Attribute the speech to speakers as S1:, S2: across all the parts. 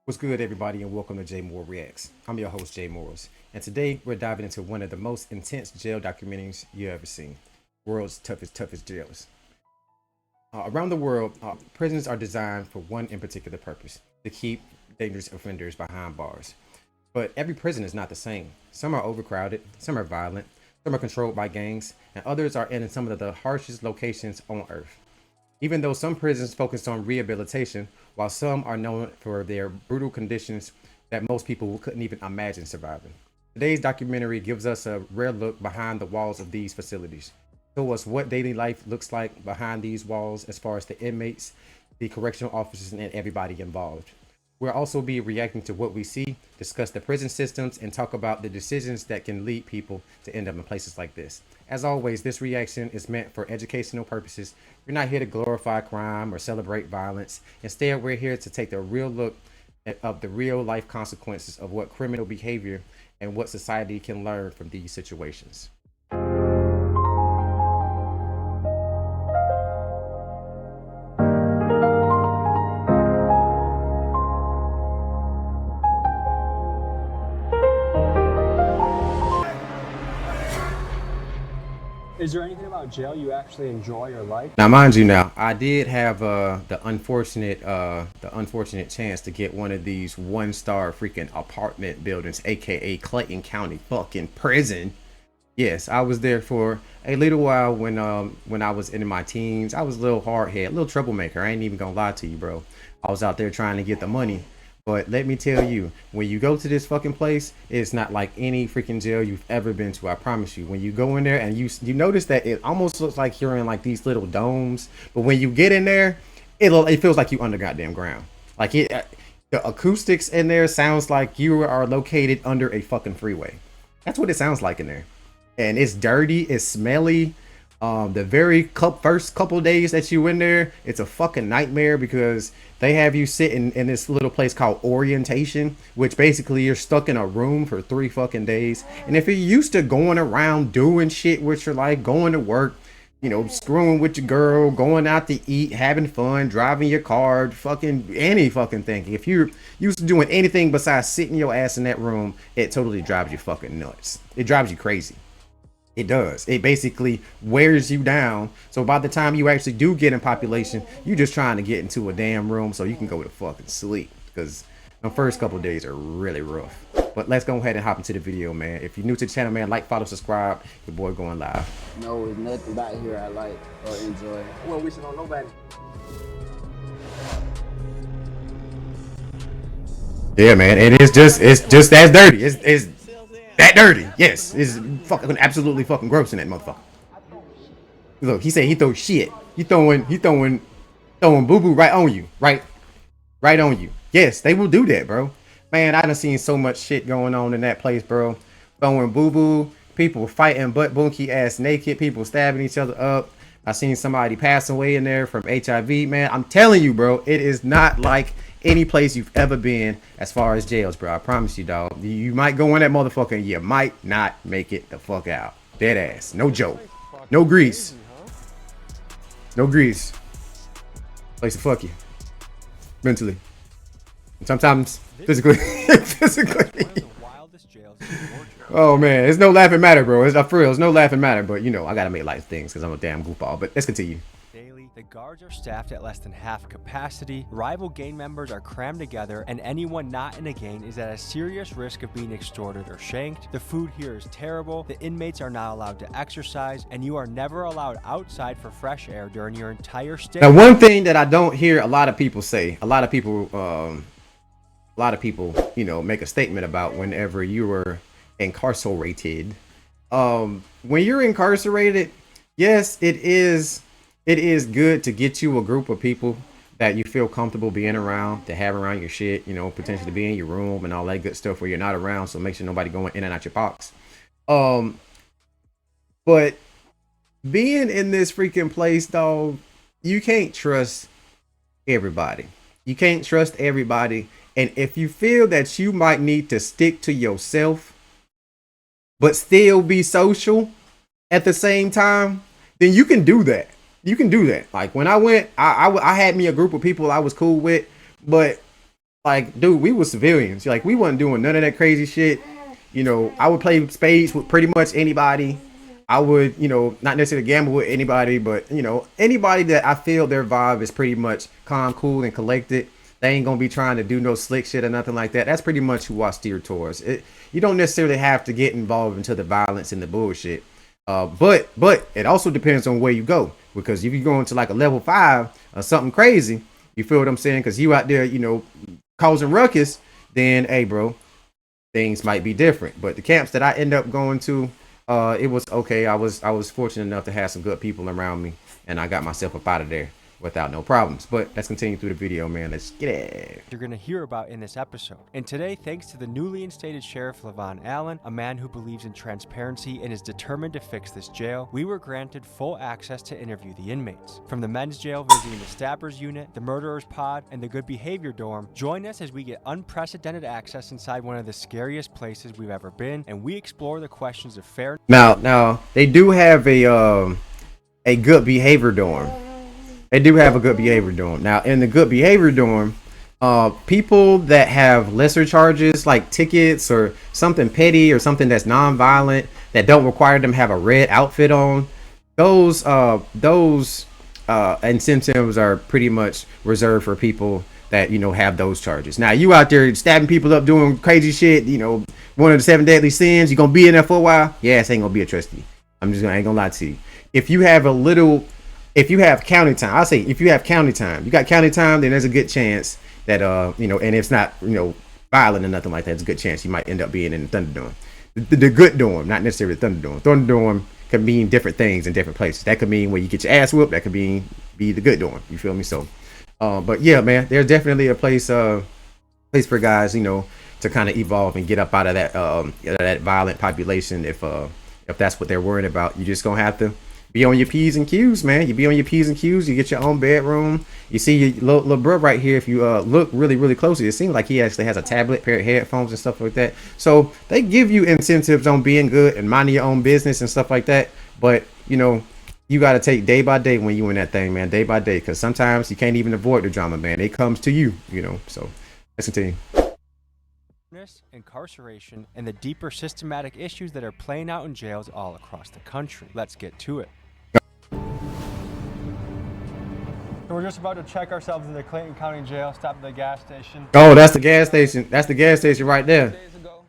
S1: What's good, everybody, and welcome to J Moore Reacts. I'm your host, Jay Morris, and today we're diving into one of the most intense jail documentaries you ever seen: world's toughest jails. Around the world, prisons are designed for one in particular purpose: to keep dangerous offenders behind bars. But every prison is not the same. Some are overcrowded, some are violent, some are controlled by gangs, and others are in some of the harshest locations on earth. Even though some prisons focus on rehabilitation, while some are known for their brutal conditions that most people couldn't even imagine surviving. Today's documentary gives us a rare look behind the walls of these facilities. Show us what daily life looks like behind these walls as far as the inmates, the correctional officers, and everybody involved. We'll also be reacting to what we see, discuss the prison systems, and talk about the decisions that can lead people to end up in places like this. As always, this reaction is meant for educational purposes. We're not here to glorify crime or celebrate violence. Instead, we're here to take a real look of the real life consequences of what criminal behavior and what society can learn from these situations.
S2: Is there anything about jail you actually enjoy or like?
S1: Now, mind you, now I did have the unfortunate chance to get one of these one-star freaking apartment buildings, aka Clayton County fucking prison. Yes, I was there for a little while when I was in my teens. I was a little hard head, a little troublemaker. I ain't even gonna lie to you, bro. I was out there trying to get the money. But let me tell you, when you go to this fucking place, it's not like any freaking jail you've ever been to. I promise you. When you go in there and you notice that it almost looks like you're in like these little domes, but when you get in there, it feels like you under goddamn ground. Like the acoustics in there sounds like you are located under a fucking freeway. That's what it sounds like in there, and it's dirty, it's smelly. The very first couple days that you in there, it's a fucking nightmare because they have you sitting in this little place called orientation, which basically you're stuck in a room for 3 fucking days. And if you're used to going around doing shit with your life, going to work, screwing with your girl, going out to eat, having fun, driving your car, fucking any fucking thing. If you're used to doing anything besides sitting your ass in that room, it totally drives you fucking nuts. It drives you crazy. It does. It basically wears you down. So by the time you actually do get in population, you're just trying to get into a damn room so you can go to fucking sleep. Because the first couple days are really rough. But let's go ahead and hop into the video, man. If you're new to the channel, man, like, follow, subscribe. Your boy going live.
S3: No, there's nothing about here I like or enjoy.
S2: Well, we should know nobody.
S1: Yeah, man. It's just as dirty. It's that dirty. Yes. It's fucking absolutely fucking gross in that motherfucker. Look, he said he throws shit. He throwing boo boo right on you. Right on you. Yes, they will do that, bro. Man, I done seen so much shit going on in that place, bro. Throwing boo boo, people fighting butt bunky ass naked, people stabbing each other up. I seen somebody pass away in there from HIV, man. I'm telling you, bro, it is not like any place you've ever been as far as jails, bro. I promise you, dog. You might go in that motherfucker and you might not make it the fuck out. Dead ass. No joke. No grease. No grease. Place to fuck you. Mentally. And sometimes physically. Physically. Oh man, it's no laughing matter, bro. It's for real, it's no laughing matter, but I gotta make light things because I'm a damn goofball. But let's continue.
S2: Daily, the guards are staffed at less than half capacity, rival gang members are crammed together, and anyone not in a gang is at a serious risk of being extorted or shanked. The food here is terrible, the inmates are not allowed to exercise, and you are never allowed outside for fresh air during your entire stay.
S1: Now, one thing that I don't hear a lot of people say, a lot of people, make a statement about whenever you were incarcerated. When you're incarcerated, yes, it is good to get you a group of people that you feel comfortable being around, to have around your shit, potentially be in your room and all that good stuff where you're not around, so make sure nobody going in and out your box. But being in this freaking place, dog, you can't trust everybody. You can't trust everybody. And if you feel that you might need to stick to yourself, but still be social at the same time, then you can do that. You can do that. Like when I went, I had me a group of people I was cool with, but Like, dude, we were civilians. Like, we wasn't doing none of that crazy shit. You know, I would play spades with pretty much anybody. I would, you know, not necessarily gamble with anybody, but you know, anybody that I feel their vibe is pretty much calm, cool, and collected. They ain't gonna be trying to do no slick shit or nothing like that. That's pretty much who I steer towards. You don't necessarily have to get involved into the violence and the bullshit. But it also depends on where you go, because if you go into like a level 5 or something crazy, you feel what I'm saying? Because you out there, you know, causing ruckus, then hey, bro, things might be different. But the camps that I end up going to, it was okay. I was fortunate enough to have some good people around me, and I got myself up out of there without no problems. But let's continue through the video, man. Let's get it.
S2: You're going to hear about in this episode. And today, thanks to the newly instated Sheriff Levon Allen, a man who believes in transparency and is determined to fix this jail, we were granted full access to interview the inmates. From the men's jail visiting the stabbers unit, the murderers pod, and the good behavior dorm, join us as we get unprecedented access inside one of the scariest places we've ever been, and we explore the questions of fairness.
S1: Now they do have a good behavior dorm. They do have a good behavior dorm. Now, in the good behavior dorm, people that have lesser charges like tickets or something petty or something that's non-violent that don't require them to have a red outfit on, those incentives are pretty much reserved for people that, you know, have those charges. Now, you out there stabbing people up, doing crazy shit, you know, one of the 7 deadly sins, you gonna be in there for a while? Yes, ain't gonna be a trustee. I ain't gonna lie to you. If you have county time, I'll say if you have county time, you got county time, then there's a good chance that, you know, and it's not, you know, violent or nothing like that, it's a good chance you might end up being in the Thunderdome. The good dorm, not necessarily the Thunderdome. Thunderdome can mean different things in different places. That could mean where you get your ass whooped. That could be the good dorm. You feel me? So, but yeah, man, there's definitely a place for guys, you know, to kind of evolve and get up out of that violent population. If that's what they're worried about, you just gonna have to be on your P's and Q's, man. You be on your P's and Q's. You get your own bedroom. You see your little bro right here. If you look really closely, it seems like he actually has a tablet, pair of headphones, and stuff like that. So they give you incentives on being good and minding your own business and stuff like that. But you know, you got to take day by day when you in that thing, man. Day by day, because sometimes you can't even avoid the drama, man. It comes to you, you know. So let's continue.
S2: Incarceration, and the deeper systematic issues that are playing out in jails all across the country. Let's get to it. So we're just about to check ourselves in the Clayton County Jail, stop at the gas station.
S1: Oh, that's the gas station. That's the gas station right there.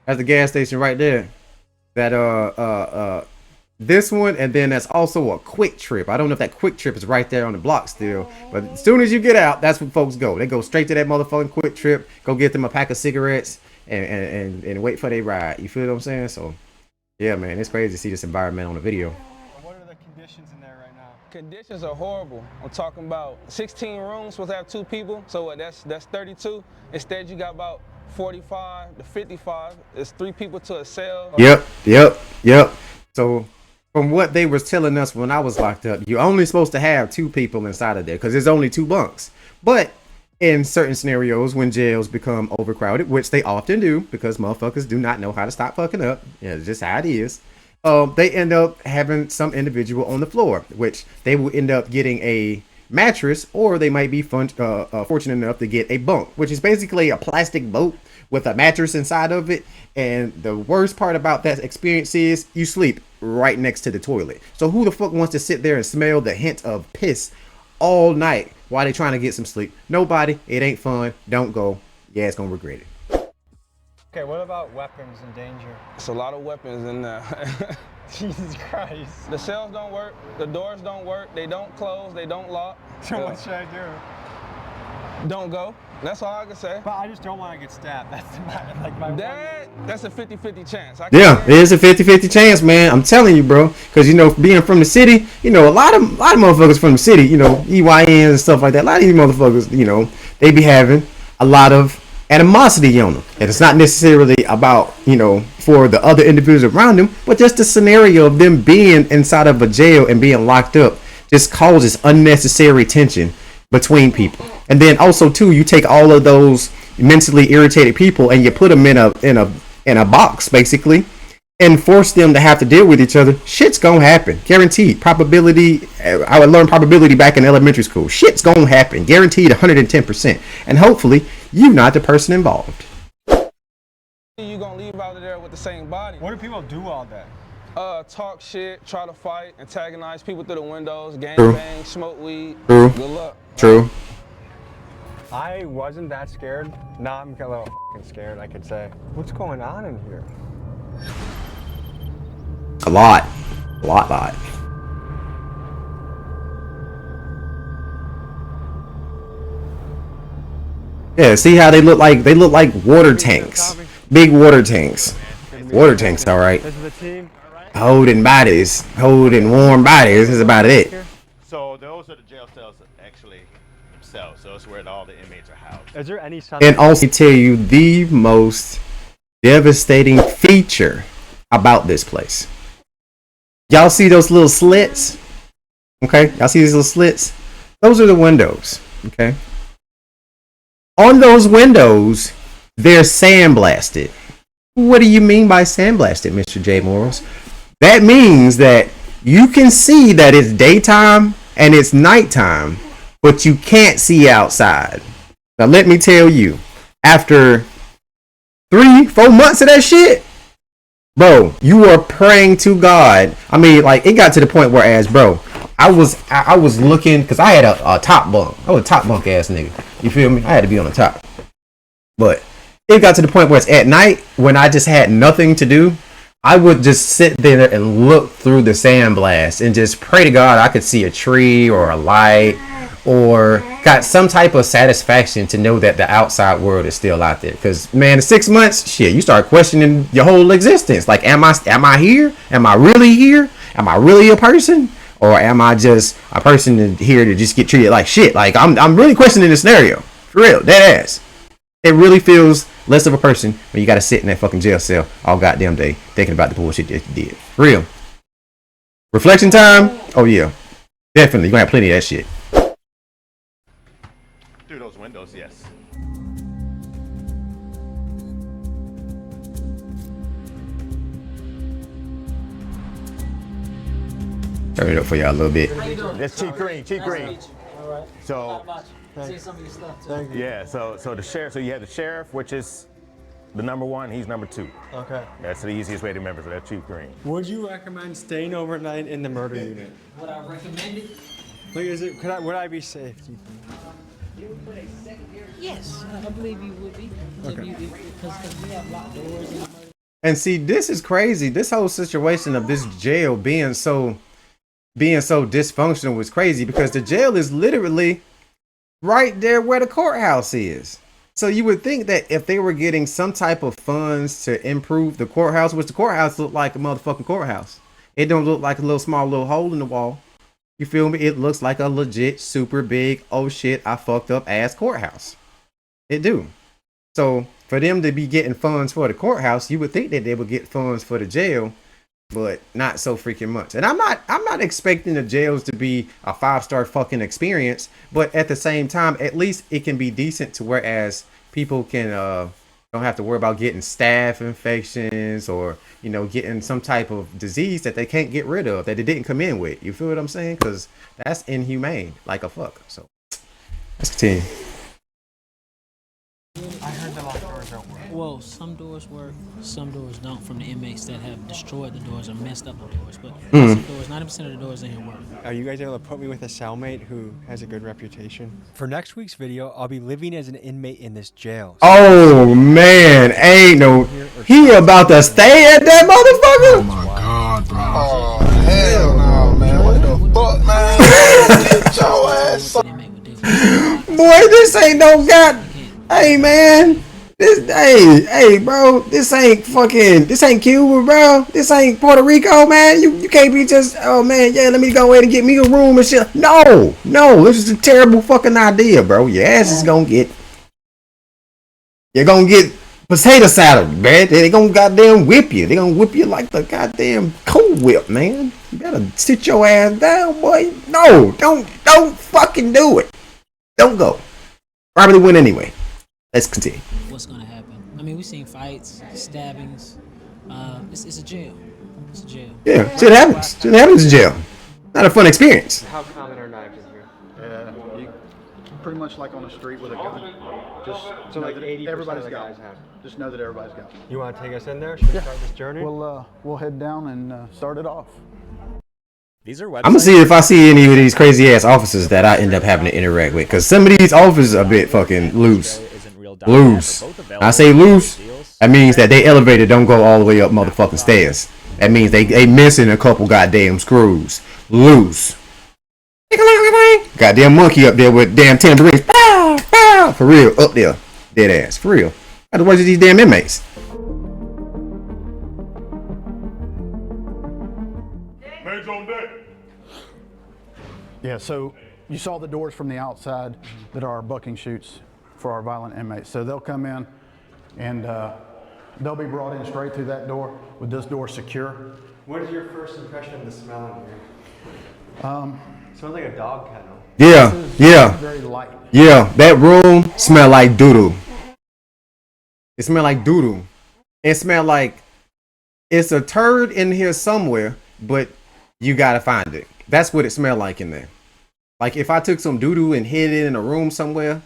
S1: That's the gas station right there. That this one, and then that's also a Quick Trip. I don't know if that Quick Trip is right there on the block still, but as soon as you get out, that's where folks go. They go straight to that motherfucking Quick Trip, go get them a pack of cigarettes, and wait for their ride. You feel what I'm saying? So yeah, man, it's crazy to see this environment on the video.
S2: What are the conditions in there right now?
S4: Conditions are horrible. I'm talking about 16 rooms, supposed to have 2 people, so what, that's 32. Instead, you got about 45 to 55. It's 3 people to a cell. Yep. So from what they was telling us when I was locked up, you're only supposed to have 2 people inside of there because there's only 2 bunks. But in certain scenarios, when jails become overcrowded, which they often do because motherfuckers do not know how to stop fucking up, yeah, it's just how it is, they end up having some individual on the floor, which they will end up getting a mattress, or they might be fortunate enough to get a bunk, which is basically a plastic boat with a mattress inside of it. And the worst part about that experience is you sleep right next to the toilet. So who the fuck wants to sit there and smell the hint of piss all night while they trying to get some sleep? Nobody. It ain't fun. Don't go. Yeah, it's gonna regret it.
S2: Okay, what about weapons and danger?
S4: It's a lot of weapons in there.
S2: Jesus Christ.
S4: The cells don't work. The doors don't work. They don't close. They don't lock.
S2: So what should I do?
S4: Don't go. That's all I can say.
S2: But I just don't want to get stabbed. That's my
S4: That's a 50-50 chance.
S1: Yeah, it is a 50-50 chance, man. I'm telling you, bro. Because, you know, being from the city, you know, a lot of motherfuckers from the city, you know, EYNs and stuff like that, a lot of these motherfuckers, you know, they be having a lot of animosity on them. And it's not necessarily about, you know, for the other individuals around them, but just the scenario of them being inside of a jail and being locked up just causes unnecessary tension between people. And then also too, you take all of those mentally irritated people and you put them in a box basically, and force them to have to deal with each other, shit's gonna happen. Guaranteed. Probability. I would learn probability back in elementary school. Shit's gonna happen. Guaranteed 110%. And hopefully, you're not the person involved.
S4: You gonna leave out of there with the same body.
S2: What do people do all day?
S4: Talk shit, try to fight, antagonize people through the windows, gang
S1: True.
S4: bang, smoke weed.
S1: True.
S4: Good luck.
S1: True.
S2: I wasn't that scared. Now I'm a little fucking scared, I could say. What's going on in here?
S1: A lot. A lot. Yeah, see how they look like? They look like water tanks. Big water tanks. Water tanks, all right.
S2: This is the team.
S1: Holding bodies. Holding warm bodies. Is about it.
S5: So those are the jail cells actually themselves. So it's where all the inmates are housed.
S2: Is there any sign?
S1: And also tell you the most devastating feature about this place. Y'all see those little slits? Okay, y'all see these little slits? Those are the windows. Okay. On those windows, they're sandblasted. What do you mean by sandblasted, Mr. J. Morals? That means that you can see that it's daytime and it's nighttime, but you can't see outside. Now let me tell you, after 3-4 months of that shit, bro, you are praying to God. I mean, like, it got to the point where, as bro, I was looking, because I had a top bunk. I was a top bunk ass nigga. You feel me? I had to be on the top. But it got to the point where it's at night, when I just had nothing to do, I would just sit there and look through the sandblast and just pray to God I could see a tree or a light, or got some type of satisfaction to know that the outside world is still out there. Because, man, in 6 months, shit, you start questioning your whole existence. Like, am I here? Am I really here? Am I really a person? Or am I just a person here to just get treated like shit? Like, I'm really questioning the scenario. For real, dead ass. It really feels less of a person when you gotta sit in that fucking jail cell all goddamn day thinking about the bullshit that you did. For real. Reflection time? Oh yeah. Definitely. You're gonna have plenty of that shit.
S5: Through those windows, yes.
S1: Turn it up for y'all a little bit.
S5: That's Chief Green. Chief Green.
S6: All right.
S5: So
S6: See some of your stuff too.
S5: yeah, so the sheriff. So you have the sheriff, which is the number one. He's number two.
S2: Okay.
S5: That's the easiest way to remember. So that's Chief Green.
S2: Would you recommend staying overnight in the murder unit?
S6: Would I recommend it?
S2: Like, would I be safe?
S6: Yes, I believe you would be.
S2: Okay.
S6: Because we have locked doors in the murder.
S1: And see, this is crazy. This whole situation of this jail being so dysfunctional was crazy, because the jail is literally right there where the courthouse is. So you would think that if they were getting some type of funds to improve the courthouse, which the courthouse looked like a motherfucking courthouse. It don't look like a little hole in the wall. You feel me? It looks like a legit super big, oh shit, I fucked up ass courthouse. It do. So for them to be getting funds for the courthouse, you would think that they would get funds for the jail, but not so freaking much. And I'm not expecting the jails to be a 5-star fucking experience, but at the same time, at least it can be decent to whereas people can don't have to worry about getting staph infections or, you know, getting some type of disease that they can't get rid of, that they didn't come in with. You feel what I'm saying? Because that's inhumane, like a fuck. So let's continue.
S2: I heard the locked doors don't work.
S6: Well, some doors work, some doors don't, from the inmates that have destroyed the doors or messed up the doors. But some doors, 90% of the doors in here work.
S2: Are you guys able to put me with a cellmate who has a good reputation? For next week's video, I'll be living as an inmate in this jail.
S1: Oh man, ain't no, he about to stay at that motherfucker.
S7: Oh my God, bro. Oh hell no, man. What the fuck, man? Get your ass up.
S6: An inmate would do.
S1: Boy, this ain't no god. Hey man, hey bro, this ain't Cuba, bro. This ain't Puerto Rico, man. You can't be just, oh man, yeah, let me go ahead and get me a room and shit. No, this is a terrible fucking idea, bro. Your ass is you're gonna get potato salad, man. They gonna goddamn whip you. They gonna whip you like the goddamn Cool Whip, man. You gotta sit your ass down, boy. No, don't fucking do it. Don't go. Probably win anyway. Let's continue.
S6: What's going to happen? I mean, we've seen fights, stabbings, It's a jail. It's a jail.
S1: Yeah, shit happens. Shit happens in jail. Not a fun experience.
S2: How common are knives in here?
S8: You pretty much like on the street with a gun. Just
S2: So
S8: know
S2: like
S8: that
S2: 80%
S8: everybody's
S2: of the
S8: got
S2: guys
S8: one.
S2: have.
S8: Just know that everybody's got one.
S2: You want to take us in there? Should we start this journey?
S8: We'll head down and start it off.
S2: These are websites.
S1: I'm gonna see if I see any of these crazy ass officers that I end up having to interact with, because some of these officers are a bit fucking loose. Loose. I say loose. That means that they elevator don't go all the way up motherfucking stairs. That means they missing a couple goddamn screws. Loose. Goddamn monkey up there with damn tambourines. Pow, pow. For real, up there. Dead ass. For real. Otherwise, these damn inmates.
S8: Yeah, so you saw the doors from the outside that are our bucking chutes for our violent inmates. So they'll come in and they'll be brought in straight through that door with this door secure.
S2: What is your first impression of the smell in here? Smells like a dog kennel.
S1: Yeah, yeah,
S8: Very light.
S1: yeah. That room smell like doo-doo. It smell like doo-doo. It smell like it's a turd in here somewhere, but you gotta find it. That's what it smelled like in there. Like if I took some doo-doo and hid it in a room somewhere,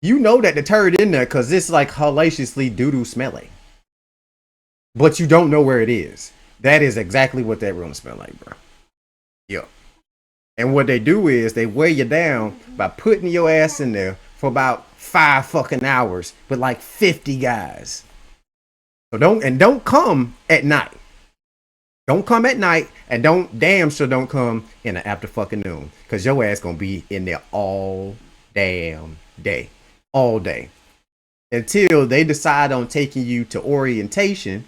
S1: you know that the turd in there because it's like hellaciously doo-doo smelling. But you don't know where it is. That is exactly what that room smelled like, bro. Yeah. And what they do is they weigh you down by putting your ass in there for about 5 fucking hours with like 50 guys. So don't come at night. Don't come at night, and damn sure don't come in the after fucking noon, cause your ass gonna be in there all damn day, all day, until they decide on taking you to orientation.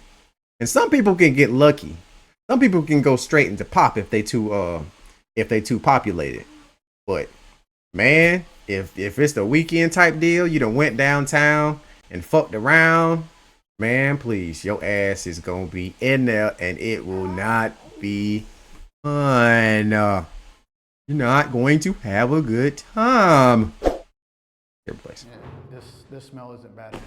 S1: And some people can get lucky. Some people can go straight into pop if they too populated. But man, if it's the weekend type deal, you done went downtown and fucked around. Man, please, your ass is gonna be in there, and it will not be fun. You're not going to have a good time. Place.
S8: Yeah, this smell isn't bad.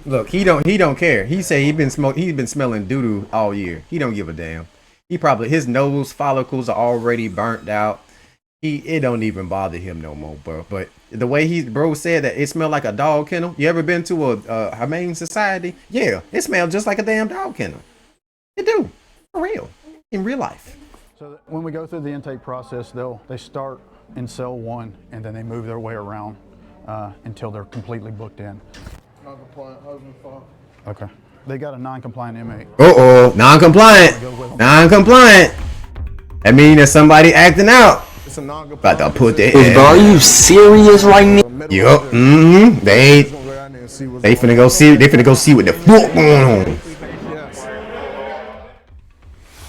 S1: Look, he don't care. He say he's been smelling doo-doo all year. He don't give a damn. His nose follicles are already burnt out. It don't even bother him no more, bro. But the way bro said that it smelled like a dog kennel. You ever been to a humane society? Yeah, it smells just like a damn dog kennel. It do, for real, in real life.
S8: So when we go through the intake process, they start in cell 1 and then they move their way around until they're completely booked in.
S7: Non-compliant husband, father.
S8: Okay. They got a non-compliant inmate.
S1: Non-compliant. That means that somebody acting out.
S7: It's a non-compliant.
S1: About to put their
S9: Bro, are you serious right now?
S1: Yup. Mm-hmm. They finna go see. They finna go see what the fuck going on.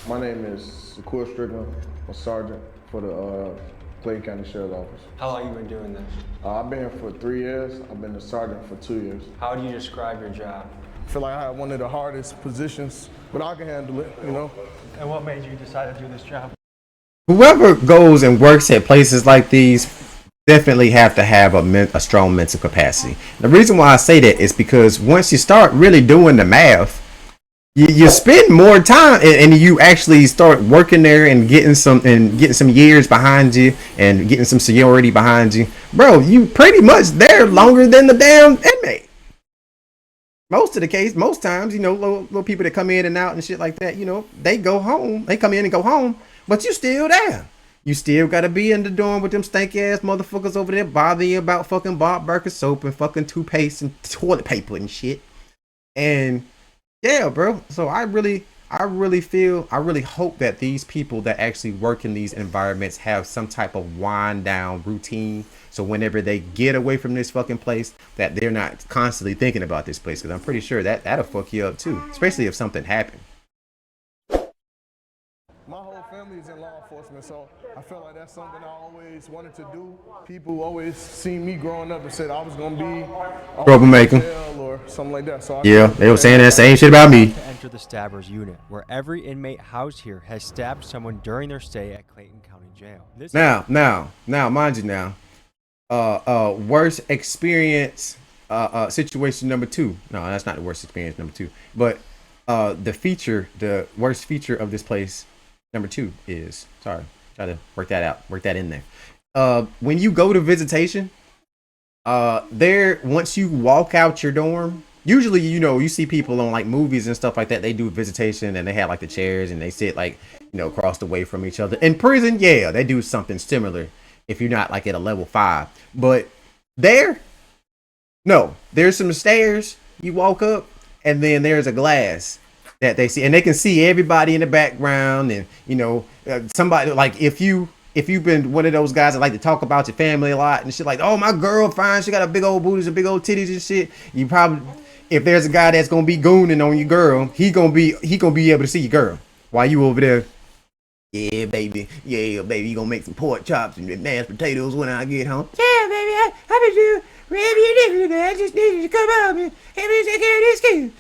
S7: My name is Shakur Strickland. I'm a sergeant for the Clayton County Sheriff's Office.
S2: How long you been doing this?
S7: I've been here for 3 years. I've been a sergeant for 2 years.
S2: How do you describe your job?
S7: I feel like I have one of the hardest positions, but I can handle it, you know?
S2: And what made you decide to do this job?
S1: Whoever goes and works at places like these definitely have to have a strong mental capacity. The reason why I say that is because once you start really doing the math, you spend more time and you actually start working there and getting some years behind you and getting some seniority behind you, bro. You pretty much there longer than the damn inmate. Most times, you know, little people that come in and out and shit like that, you know, they go home. They come in and go home, but you still there. You still gotta be in the dorm with them stank ass motherfuckers over there bothering you about fucking Bob Burger soap and fucking toothpaste and toilet paper and shit. And yeah, bro. So I really hope that these people that actually work in these environments have some type of wind down routine. So whenever they get away from this fucking place, that they're not constantly thinking about this place. Because I'm pretty sure that'll fuck you up too, especially if something happened.
S7: My whole family is in law enforcement, so I felt like that's something I always wanted to do. People always seen me growing up and said I was gonna be
S1: troublemaker
S7: or something like that. So
S1: yeah, they were saying that same shit about me.
S2: To enter the Stabbers unit, where every inmate housed here has stabbed someone during their stay at Clayton County Jail. Now, mind you, worst experience, situation number 2. No, that's not the worst experience number 2, but
S1: The worst feature of this place, number two, is sorry, try to work that out, work that in there. When you go to visitation, there once you walk out your dorm, usually you see people on like movies and stuff like that. They do visitation and they have like the chairs and they sit like across the way from each other. In prison, yeah, they do something similar if you're not like at a level 5. But there, no, there's some stairs. You walk up and then there's a glass that they see, and they can see everybody in the background. And somebody like if you've been one of those guys that like to talk about your family a lot and shit, like, oh, my girl fine, she got a big old booties and big old titties and shit. You probably, if there's a guy that's gonna be gooning on your girl, he gonna be able to see your girl while you over there. Yeah, baby, you gonna make some pork chops and mashed potatoes when I get home. Yeah, baby, I been doing whatever you did today. I just needed to come out and help me take care of this kid.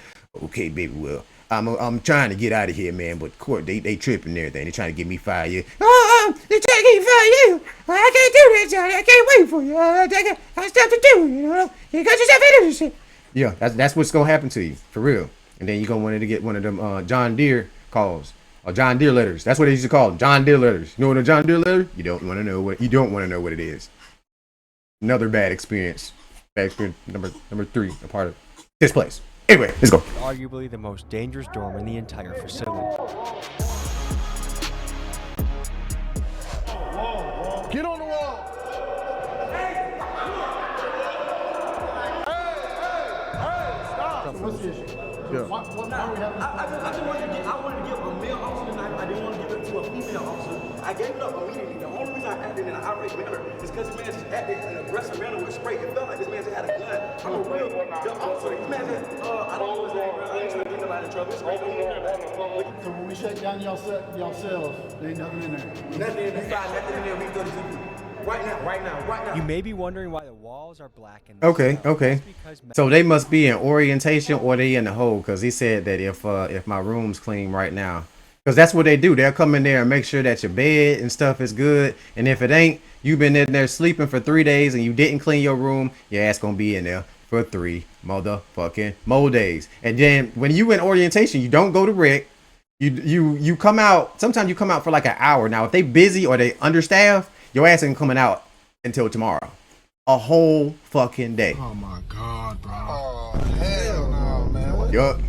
S1: Okay, baby, well, I'm trying to get out of here, man, but court, they tripping and everything. They trying to get me fired. Yeah. They trying to get me fired. You. Well, I can't do that, Johnny. I can't wait for you. I got stuff to do. You got yourself into this shit. Yeah, that's what's gonna happen to you for real. And then you gonna want to get one of them John Deere calls or John Deere letters. That's what they used to call them, John Deere letters. You know what a John Deere letter? You don't want to know what it is. Another bad experience. Bad experience number 3, a part of this place. Anyway, let's go.
S2: Arguably the most dangerous dorm in the entire facility.
S7: Get on the wall. Hey, stop.
S8: What's the issue?
S7: Yeah.
S8: Why are we having
S10: I wanted to give a male officer tonight. I didn't want to give it to a female officer. I gave it up immediately. The only reason I acted in an irate manner is because this man just acted in an aggressive manner with spray. It felt like this man just had a gun. I'm a real officer. This man said, I don't know his name, bro. I ain't trying to get nobody in trouble. It's right there.
S8: So when we shake down y'all cells, there ain't nothing in there.
S10: Nothing in there. We find nothing in there. We 32 people. Right now.
S2: You may be wondering why the walls are black and
S1: Okay. So they must be in orientation or they in the hole, because he said that if my room's clean right now, because that's what they do. They'll come in there and make sure that your bed and stuff is good. And if it ain't, you've been in there sleeping for 3 days and you didn't clean your room, your ass gonna be in there for 3 motherfucking more days. And then when you in orientation, you don't go to rec. You come out. Sometimes you come out for like an hour. Now if they busy or they understaffed, your ass ain't coming out until tomorrow. A whole fucking day.
S7: Oh my God, bro. Oh, hell no, man.
S1: Yup.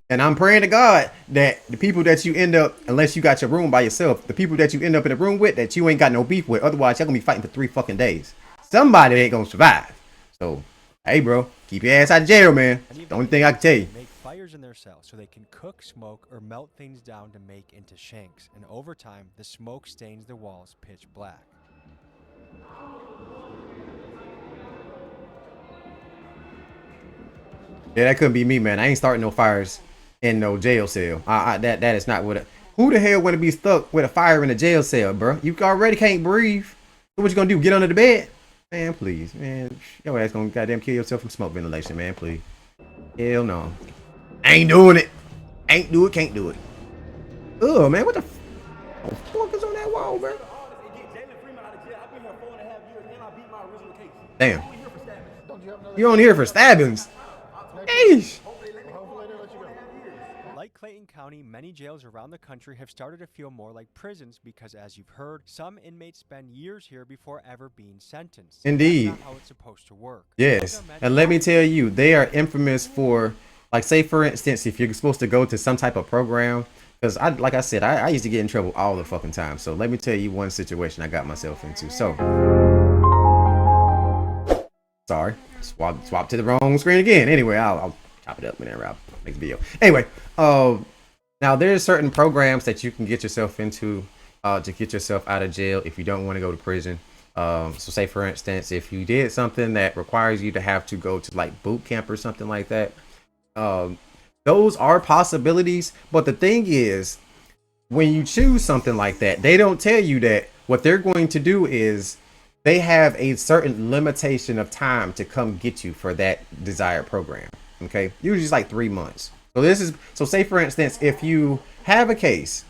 S1: And I'm praying to God that the people that you end up, unless you got your room by yourself, the people that you end up in a room with, that you ain't got no beef with. Otherwise, you're gonna be fighting for 3 fucking days. Somebody ain't gonna survive. So, hey, bro, keep your ass out of jail, man. The only thing I can tell you.
S2: Make fires in their cells so they can cook, smoke, or melt things down to make into shanks. And over time, the smoke stains the walls pitch black.
S1: Yeah, that couldn't be me, man. I ain't starting no fires in no jail cell. That is not what. Who the hell want to be stuck with a fire in a jail cell, bro? You already can't breathe. So what you gonna do? Get under the bed? Man, please, man. Your ass gonna goddamn kill yourself from smoke ventilation, man. Please. Hell no. Ain't doing it. Ain't do it. Can't do it. Oh man, what the fuck is on that wall, bro? Damn. You on here for stabbings? Eesh.
S2: Like Clayton County, many jails around the country have started to feel more like prisons because, as you've heard, some inmates spend years here before ever being sentenced.
S1: Indeed.
S2: That's not how it's supposed to work.
S1: Yes. And let me tell you, they are infamous for, like, say for instance, if you're supposed to go to some type of program, because like I said, I used to get in trouble all the fucking time. So let me tell you one situation I got myself into. So, sorry, swap to the wrong screen again. Anyway, I'll chop it up whenever I make the video. Anyway, now there's certain programs that you can get yourself into to get yourself out of jail if you don't want to go to prison. So say for instance, if you did something that requires you to have to go to like boot camp or something like that, those are possibilities. But the thing is, when you choose something like that, they don't tell you that what they're going to do is they have a certain limitation of time to come get you for that desired program. Okay, usually it's like 3 months. So say for instance, if you have a case,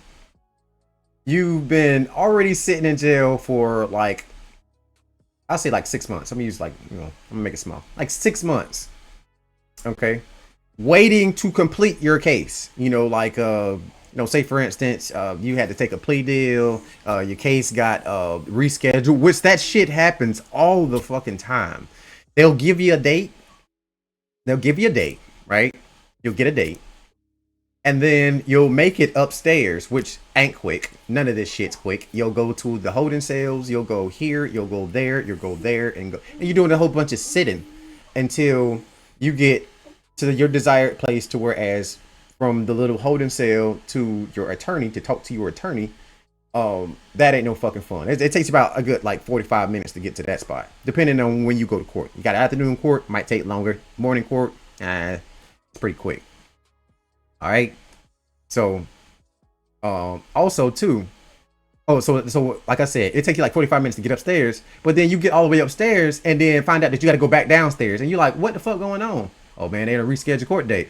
S1: you've been already sitting in jail for like, I'll say like 6 months. I'm gonna use like, I'm gonna make it small, like 6 months. Okay, waiting to complete your case. You know, like say for instance, you had to take a plea deal, your case got rescheduled, which that shit happens all the fucking time. They'll give you a date. They'll give you a date, right? You'll get a date. And then you'll make it upstairs, which ain't quick. None of this shit's quick. You'll go to the holding cells. You'll go here. You'll go there. You'll go there, and go. And you're doing a whole bunch of sitting until you get to your desired place. To whereas from the little holding cell to your attorney to talk to your attorney, that ain't no fucking fun. It takes about a good like 45 minutes to get to that spot, depending on when you go to court. You got afternoon court, might take longer. Morning court, it's pretty quick. All right. So, also too. Oh, so like I said, it takes you like 45 minutes to get upstairs, but then you get all the way upstairs and then find out that you got to go back downstairs, and you're like, what the fuck going on? Oh man, they had a rescheduled court date.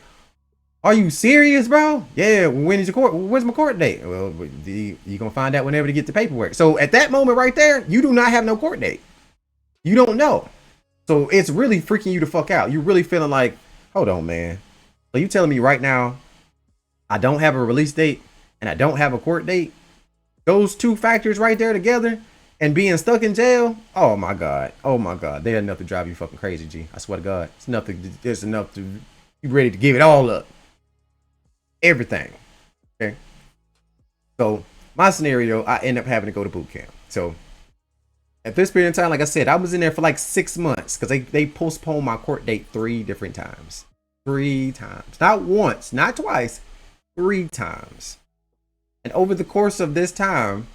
S1: Are you serious, bro? Yeah. When is your court? Where's my court date? Well, you gonna find out whenever to get the paperwork. So at that moment right there, you do not have no court date. You don't know. So it's really freaking you the fuck out. You're really feeling like, hold on, man. So you telling me right now, I don't have a release date and I don't have a court date? Those two factors right there together and being stuck in jail, oh my god, they're enough to drive you fucking crazy, G. I swear to God, it's enough to you ready to give it all up, everything. Okay, so my scenario, I end up having to go to boot camp. So at this period in time, like I said, I was in there for like 6 months because they postponed my court date 3 different times. 3 times, not once, not twice, 3 times. And over the course of this time,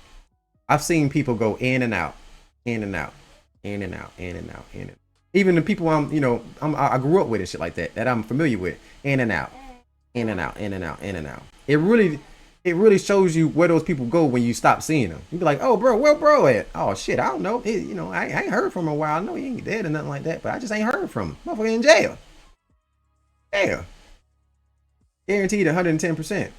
S1: I've seen people go in and out, in and out, in and out, in and out, in and out. Even the people I grew up with and shit like that I'm familiar with, in and out, in and out, in and out, in and out. It really shows you where those people go when you stop seeing them. You be like, oh bro, where bro at? Oh shit, I don't know. I ain't heard from him in a while. I know he ain't dead or nothing like that, but I just ain't heard from him. Motherfucker in jail. Damn. Guaranteed 110%.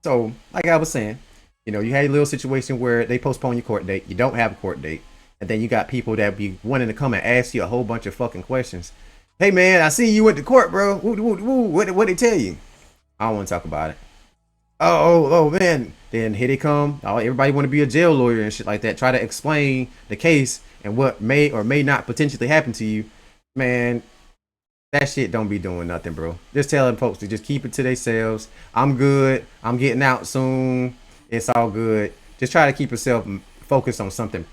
S1: So, like I was saying, you had a little situation where they postpone your court date. You don't have a court date. And then you got people that be wanting to come and ask you a whole bunch of fucking questions. Hey, man, I see you went to court, bro. What they tell you? I don't want to talk about it. Oh, man. Then here they come. Everybody want to be a jail lawyer and shit like that. Try to explain the case and what may or may not potentially happen to you. Man, that shit don't be doing nothing, bro. Just telling folks to just keep it to themselves. I'm good. I'm getting out soon. It's all good. Just try to keep yourself focused on something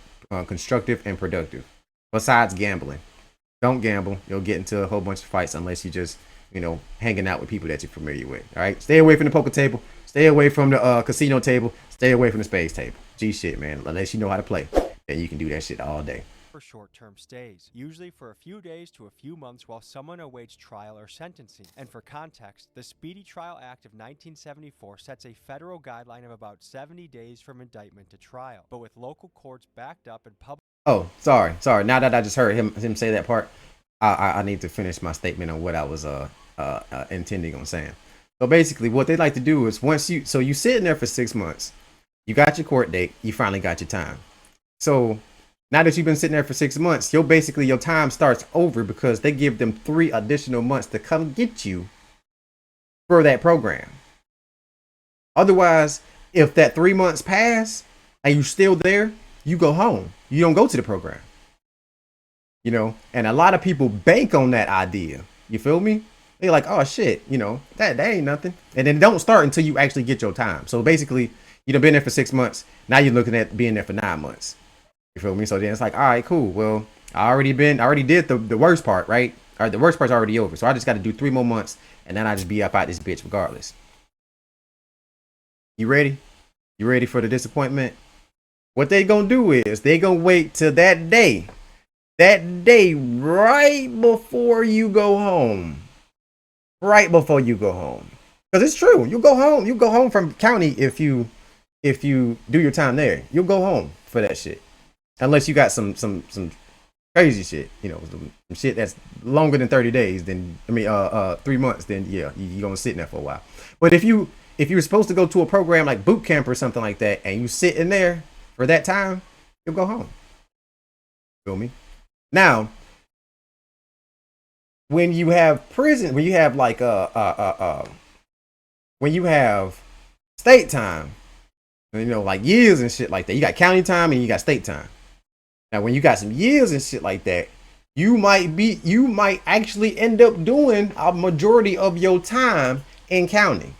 S1: constructive and productive. Besides gambling. Don't gamble. You'll get into a whole bunch of fights unless you just, hanging out with people that you're familiar with. All right? Stay away from the poker table. Stay away from the casino table. Stay away from the spades table. G shit, man. Unless you know how to play. Then you can do that shit all day.
S2: For short-term stays, usually for a few days to a few months while someone awaits trial or sentencing. And for context, the Speedy Trial Act of 1974 sets a federal guideline of about 70 days from indictment to trial. But with local courts backed up and public...
S1: Oh, sorry. Now that I just heard him say that part, I need to finish my statement on what I was intending on saying. So basically, what they like to do is you sit in there for 6 months, you got your court date, you finally got your time. So now that you've been sitting there for 6 months, your time starts over because they give them 3 additional months to come get you for that program. Otherwise, if that 3 months pass and you're still there, you go home. You don't go to the program. And a lot of people bank on that idea. You feel me? They're like, oh shit, that ain't nothing. And then don't start until you actually get your time. So basically, you've been there for 6 months. Now you're looking at being there for 9 months. You feel me? So then it's like, all right, cool. Well, I already did the worst part, right? Or the worst part's already over. So I just got to do 3 more months and then I just be up out this bitch regardless. You ready? You ready for the disappointment? What they gonna do is they gonna wait till that day right before you go home. Right before you go home. Because it's true. You go home from county if you do your time there. You'll go home for that shit. Unless you got some crazy shit, some shit that's longer than 30 days, 3 months, then yeah, you're gonna sit in there for a while. But if you're supposed to go to a program like boot camp or something like that, and you sit in there for that time, you'll go home. Feel me? Now, when you have prison, when you have like when you have state time, you know, like years and shit like that. You got county time and you got state time. Now, when you got some years and shit like that, you might actually end up doing a majority of your time in county,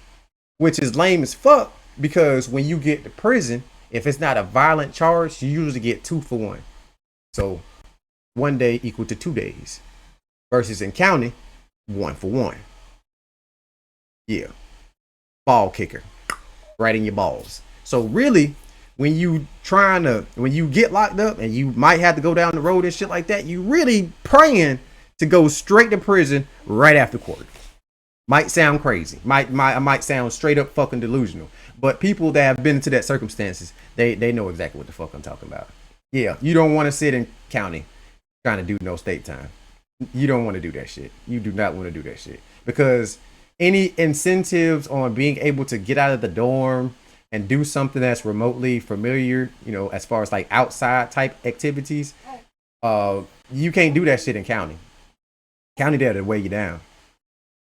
S1: which is lame as fuck because when you get to prison, if it's not a violent charge, you usually get 2 for 1. So 1 day equal to 2 days versus in county, 1 for 1. Yeah. Ball kicker right in your balls. So really, when you get locked up and you might have to go down the road and shit like that, you really praying to go straight to prison right after court. Might sound crazy. Might sound straight up fucking delusional. But people that have been into that circumstances, they know exactly what the fuck I'm talking about. Yeah, you don't want to sit in county trying to do no state time. You don't want to do that shit. You do not want to do that shit. Because any incentives on being able to get out of the dorm and do something that's remotely familiar, you know, as far as like outside type activities, you can't do that shit in county. County there to weigh you down.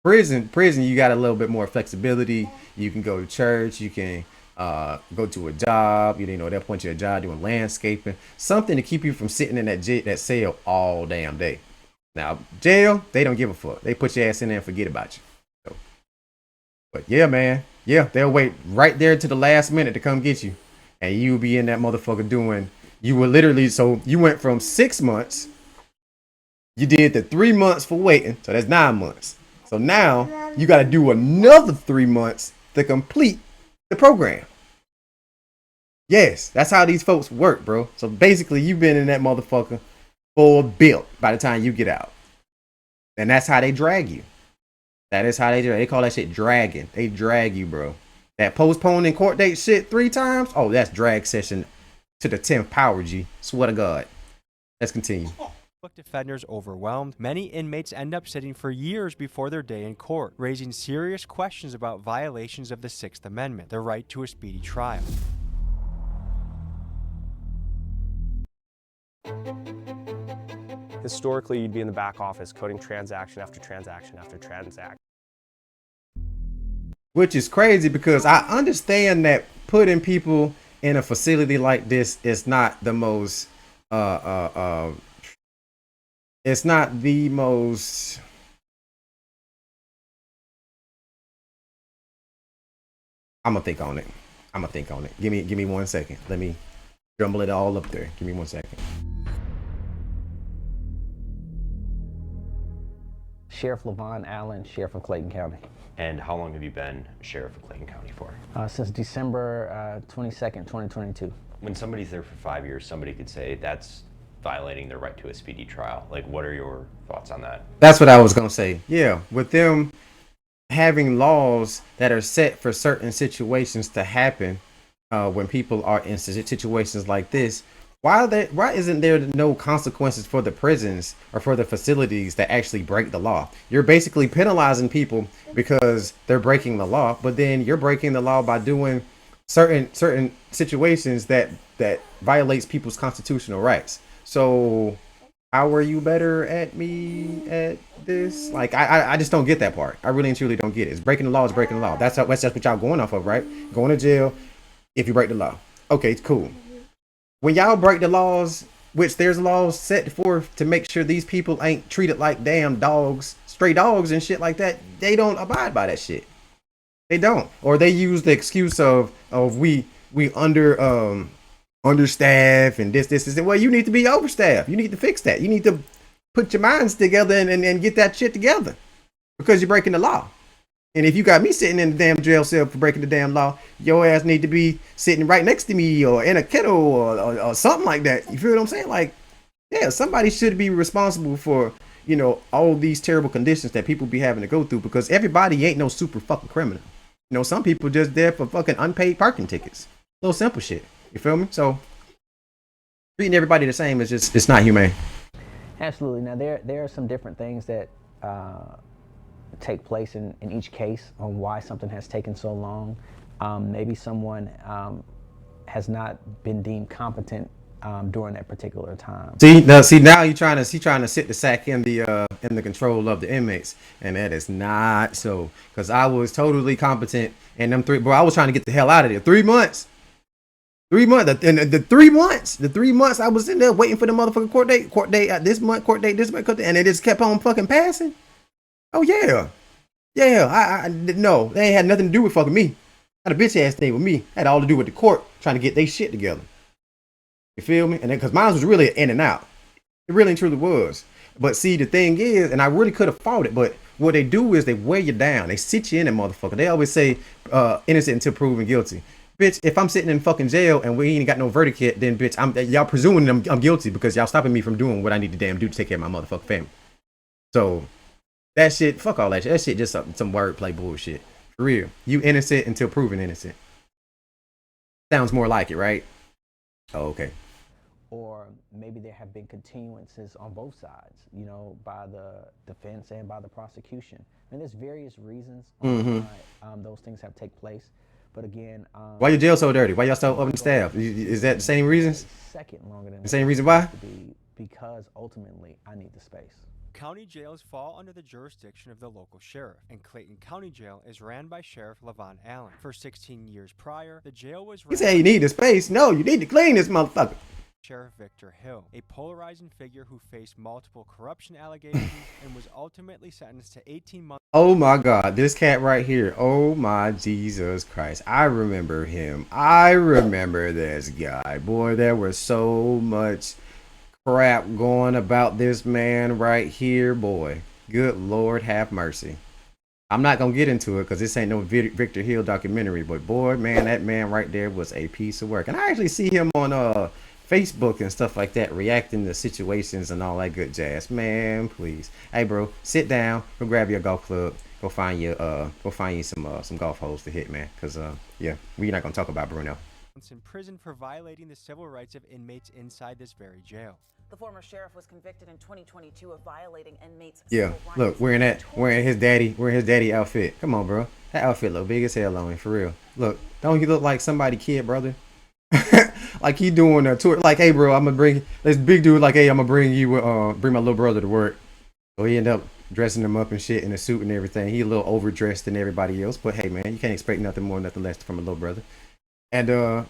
S1: Prison, you got a little bit more flexibility. You can go to church. You can go to a job. You know, they'll point you a job doing landscaping, something to keep you from sitting in that cell all damn day. Now, jail, they don't give a fuck. They put your ass in there and forget about you. So, but yeah, man, yeah, they'll wait right there to the last minute to come get you, and you'll be in that motherfucker doing. You were literally so you went from 6 months. You did the 3 months for waiting, so that's 9 months. So now you got to do another 3 months to complete the program. Yes, that's how these folks work, bro. So basically, you've been in that motherfucker full built by the time you get out. And that's how they drag you. That is how they drag. They call that shit dragging. They drag you, bro. That postponing court date shit 3 times. Oh, that's drag session to the 10th power, G. Swear to God. Let's continue.
S2: Defenders overwhelmed, many inmates end up sitting for years before their day in court, raising serious questions about violations of the Sixth Amendment, the right to a speedy trial.
S11: Historically, you'd be in the back office coding transaction after transaction after transaction.
S1: Which is crazy because I understand that putting people in a facility like this is not the most it's not the most I'm gonna think on it. Give me 1 second. Let me jumble it all up there. Give me 1 second.
S3: Sheriff Levon Allen, Sheriff of Clayton County.
S12: And how long have you been Sheriff of Clayton County for?
S3: Since December 22nd, 2022.
S12: When somebody's there for 5 years, somebody could say that's violating their right to a speedy trial. Like, what are your thoughts on that?
S1: That's what I was gonna say. Yeah, with them having laws that are set for certain situations to happen, when people are in situations like this, why isn't there no consequences for the prisons or for the facilities that actually break the law? You're basically penalizing people because they're breaking the law, but then you're breaking the law by doing certain situations that violates people's constitutional rights. So how are you better at me at this? Like, I just don't get that part. I really and truly don't get it. It's breaking the law is breaking the law. That's what y'all going off of, right? Going to jail if you break the law. Okay, it's cool. When y'all break the laws, which there's laws set forth to make sure these people ain't treated like damn dogs, stray dogs and shit like that, they don't abide by that shit. They don't. Or they use the excuse of we understaffed and this. Well, you need to be overstaffed. You need to fix that. You need to put your minds together and get that shit together because you're breaking the law. And if you got me sitting in the damn jail cell for breaking the damn law, your ass need to be sitting right next to me or in a kennel or something like that. You feel what I'm saying? Like, yeah, somebody should be responsible for, you know, all these terrible conditions that people be having to go through because everybody ain't no super fucking criminal. You know, some people just there for fucking unpaid parking tickets. Little simple shit. You feel me? So treating everybody the same is just, it's not humane.
S3: Absolutely. Now there are some different things that take place in each case on why something has taken so long. Maybe someone has not been deemed competent during that particular time.
S1: See now you're trying to sit the sack in the control of the inmates, and that is not so. Because I was totally competent, and them 3, bro, I was trying to get the hell out of there. 3 months. 3 months, and the 3 months I was in there waiting for the motherfucking court date this month, and it just kept on fucking passing. Oh yeah. I no, they ain't had nothing to do with fucking me. Had a bitch ass thing with me. Had all to do with the court trying to get their shit together. You feel me? And then because mine was really in and out. It really and truly was. But see, the thing is, and I really could have fought it, but what they do is they wear you down. They sit you in that motherfucker. They always say innocent until proven guilty. Bitch, if I'm sitting in fucking jail and we ain't got no verdict yet, then bitch, y'all presuming I'm guilty because y'all stopping me from doing what I need to damn do to take care of my motherfucking family. So that shit, fuck all that shit. That shit just some wordplay bullshit. For real. You innocent until proven innocent. Sounds more like it, right? Oh, okay.
S3: Or maybe there have been continuances on both sides, you know, by the defense and by the prosecution. I mean, there's various reasons why those things have taken place. But again,
S1: why your jail so dirty? Why y'all so understaffed? Is that the same reasons?
S3: Second longer than
S1: the same reason why?
S3: Because ultimately, I need the space.
S2: County jails fall under the jurisdiction of the local sheriff, and Clayton County Jail is ran by Sheriff Levon Allen. For 16 years prior, the jail was ran.
S1: He said you need the space. No, you need to clean this motherfucker.
S2: Sheriff Victor Hill, a polarizing figure who faced multiple corruption allegations and was ultimately sentenced to 18 months.
S1: Oh my God, this cat right here. Oh my Jesus Christ. I remember him. I remember this guy. Boy, there was so much crap going about this man right here, boy. Good Lord have mercy. I'm not gonna get into it because this ain't no Victor Hill documentary, but boy, man, that man right there was a piece of work. And I actually see him on Facebook and stuff like that, reacting to situations and all that good jazz. Man, please. Hey bro, sit down, go grab your golf club, go find you some golf holes to hit, man. Cause yeah, we're not gonna talk about Bruno.
S2: In prison for violating the civil rights of inmates inside this very jail.
S13: The former sheriff was convicted in 2022 of violating inmates'
S1: yeah, look, wearing his daddy outfit. Come on, bro. That outfit look big as hell on him, for real. Look, don't he look like somebody kid, brother? Like he doing a tour. Like, hey, bro, I'm gonna bring this big dude. Like, hey, I'm gonna bring my little brother to work. So he ended up dressing him up and shit in a suit and everything. He a little overdressed than everybody else, but hey, man, you can't expect nothing more, nothing less from a little brother. And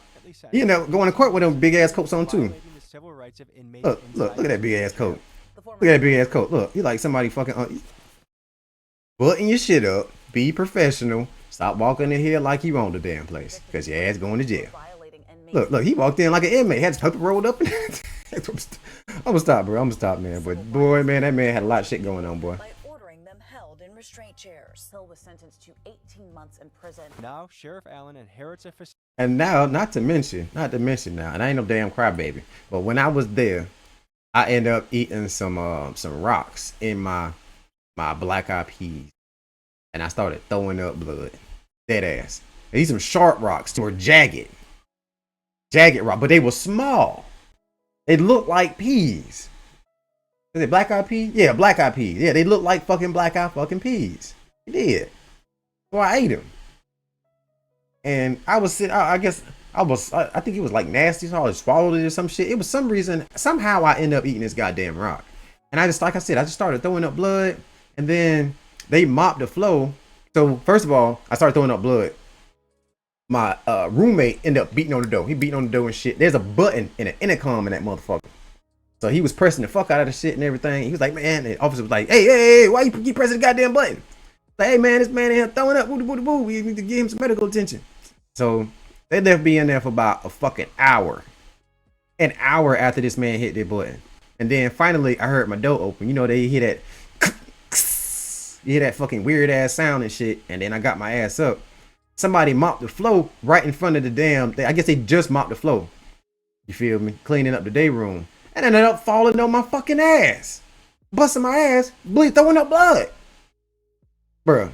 S1: you know, going to court with them big ass coats on too. Look at that big ass coat. Look at that big ass coat. Look, you like somebody fucking button your shit up. Be professional. Stop walking in here like you own the damn place, cause your ass going to jail. Look, he walked in like an inmate, had his paper rolled up. I'm gonna stop, bro. I'm gonna stop, man. But boy, man, that man had a lot of shit going on, boy.
S13: By ordering them held in restraint chairs. Hill was sentenced to 18 months in prison.
S2: Now, Sheriff Allen inherits a facility.
S1: And now, not to mention now, and I ain't no damn crybaby, but when I was there, I ended up eating some rocks in my black eyed peas, and I started throwing up blood. Dead ass. These some sharp rocks, they were jagged rock, but they were small. They looked like peas. Is it black eyed peas? Yeah, black eyed peas. Yeah, they look like fucking black eyed fucking peas. They did. So I ate them. And I was sitting, I think it was like nasty, so I swallowed it or some shit. It was some reason, somehow I ended up eating this goddamn rock. And I just, like I said, I just started throwing up blood. And then they mopped the floor. So first of all, I started throwing up blood. My roommate ended up beating on the door. He beating on the door and shit. There's a button and an intercom in that motherfucker. So he was pressing the fuck out of the shit and everything. He was like, man, the officer was like, hey, why you keep pressing the goddamn button? Like, hey man, this man in here throwing up. Boo. We need to give him some medical attention. So they left me in there for about a fucking hour. An hour after this man hit that button. And then finally I heard my door open. You know, they hear that you hear that fucking weird ass sound and shit. And then I got my ass up. Somebody mopped the floor right in front of the damn. I guess they just mopped the floor. You feel me? Cleaning up the day room. And ended up falling on my fucking ass. Busting my ass. Throwing up blood. Bro.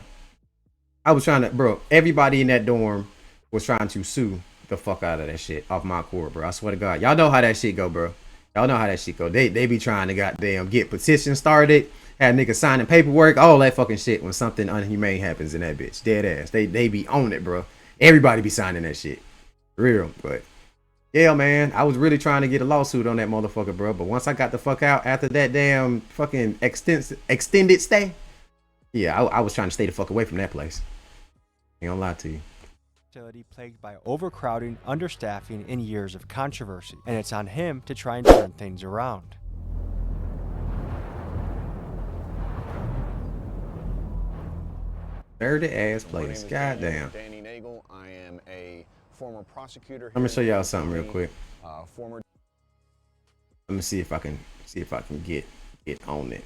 S1: I was trying to, everybody in that dorm was trying to sue the fuck out of that shit off my court, bro. I swear to God. Y'all know how that shit go, bro. Y'all know how that shit go. They be trying to goddamn get petitions started. Had niggas signing paperwork, all that fucking shit when something unhumane happens in that bitch. Dead ass. They be on it, bro. Everybody be signing that shit. Real, but Yeah, man, I was really trying to get a lawsuit on that motherfucker, bro. But once I got the fuck out after that damn fucking extended stay, yeah, I was trying to stay the fuck away from that place. Ain't gonna lie to you.
S2: Facility plagued by overcrowding, understaffing, and years of controversy, and it's on him to try and turn things around.
S1: Dirty ass place. Goddamn.
S14: Danny Nagel. I am a former prosecutor.
S1: Let me show y'all something real quick.
S14: Former.
S1: Let me see if I can get on it.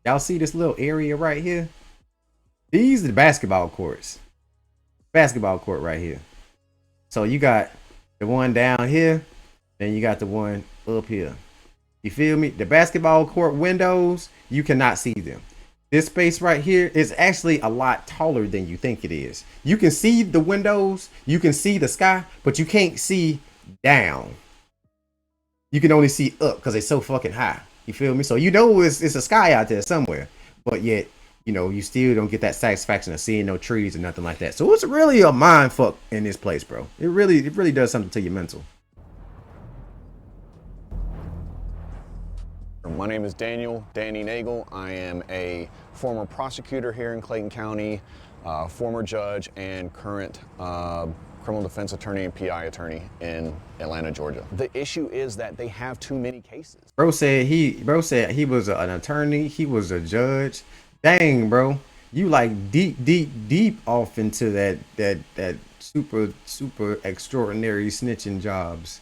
S1: Y'all see this little area right here? These are the basketball courts. Basketball court right here. So you got the one down here, then you got the one up here. You feel me? The basketball court windows, you cannot see them. This space right here is actually a lot taller than you think it is. You can see the windows, you can see the sky, but you can't see down. You can only see up because it's so fucking high. You feel me? So you know it's a sky out there somewhere, but yet, you know, you still don't get that satisfaction of seeing no trees or nothing like that. So it's really a mind fuck in this place, bro. It really does something to your mental.
S14: My name is Danny Nagel. I am a former prosecutor here in Clayton County, former judge, and current criminal defense attorney and PI attorney in Atlanta, Georgia. The issue is that they have too many cases.
S1: Bro said he was an attorney. He was a judge. Dang, bro, you like deep off into that super extraordinary snitching jobs,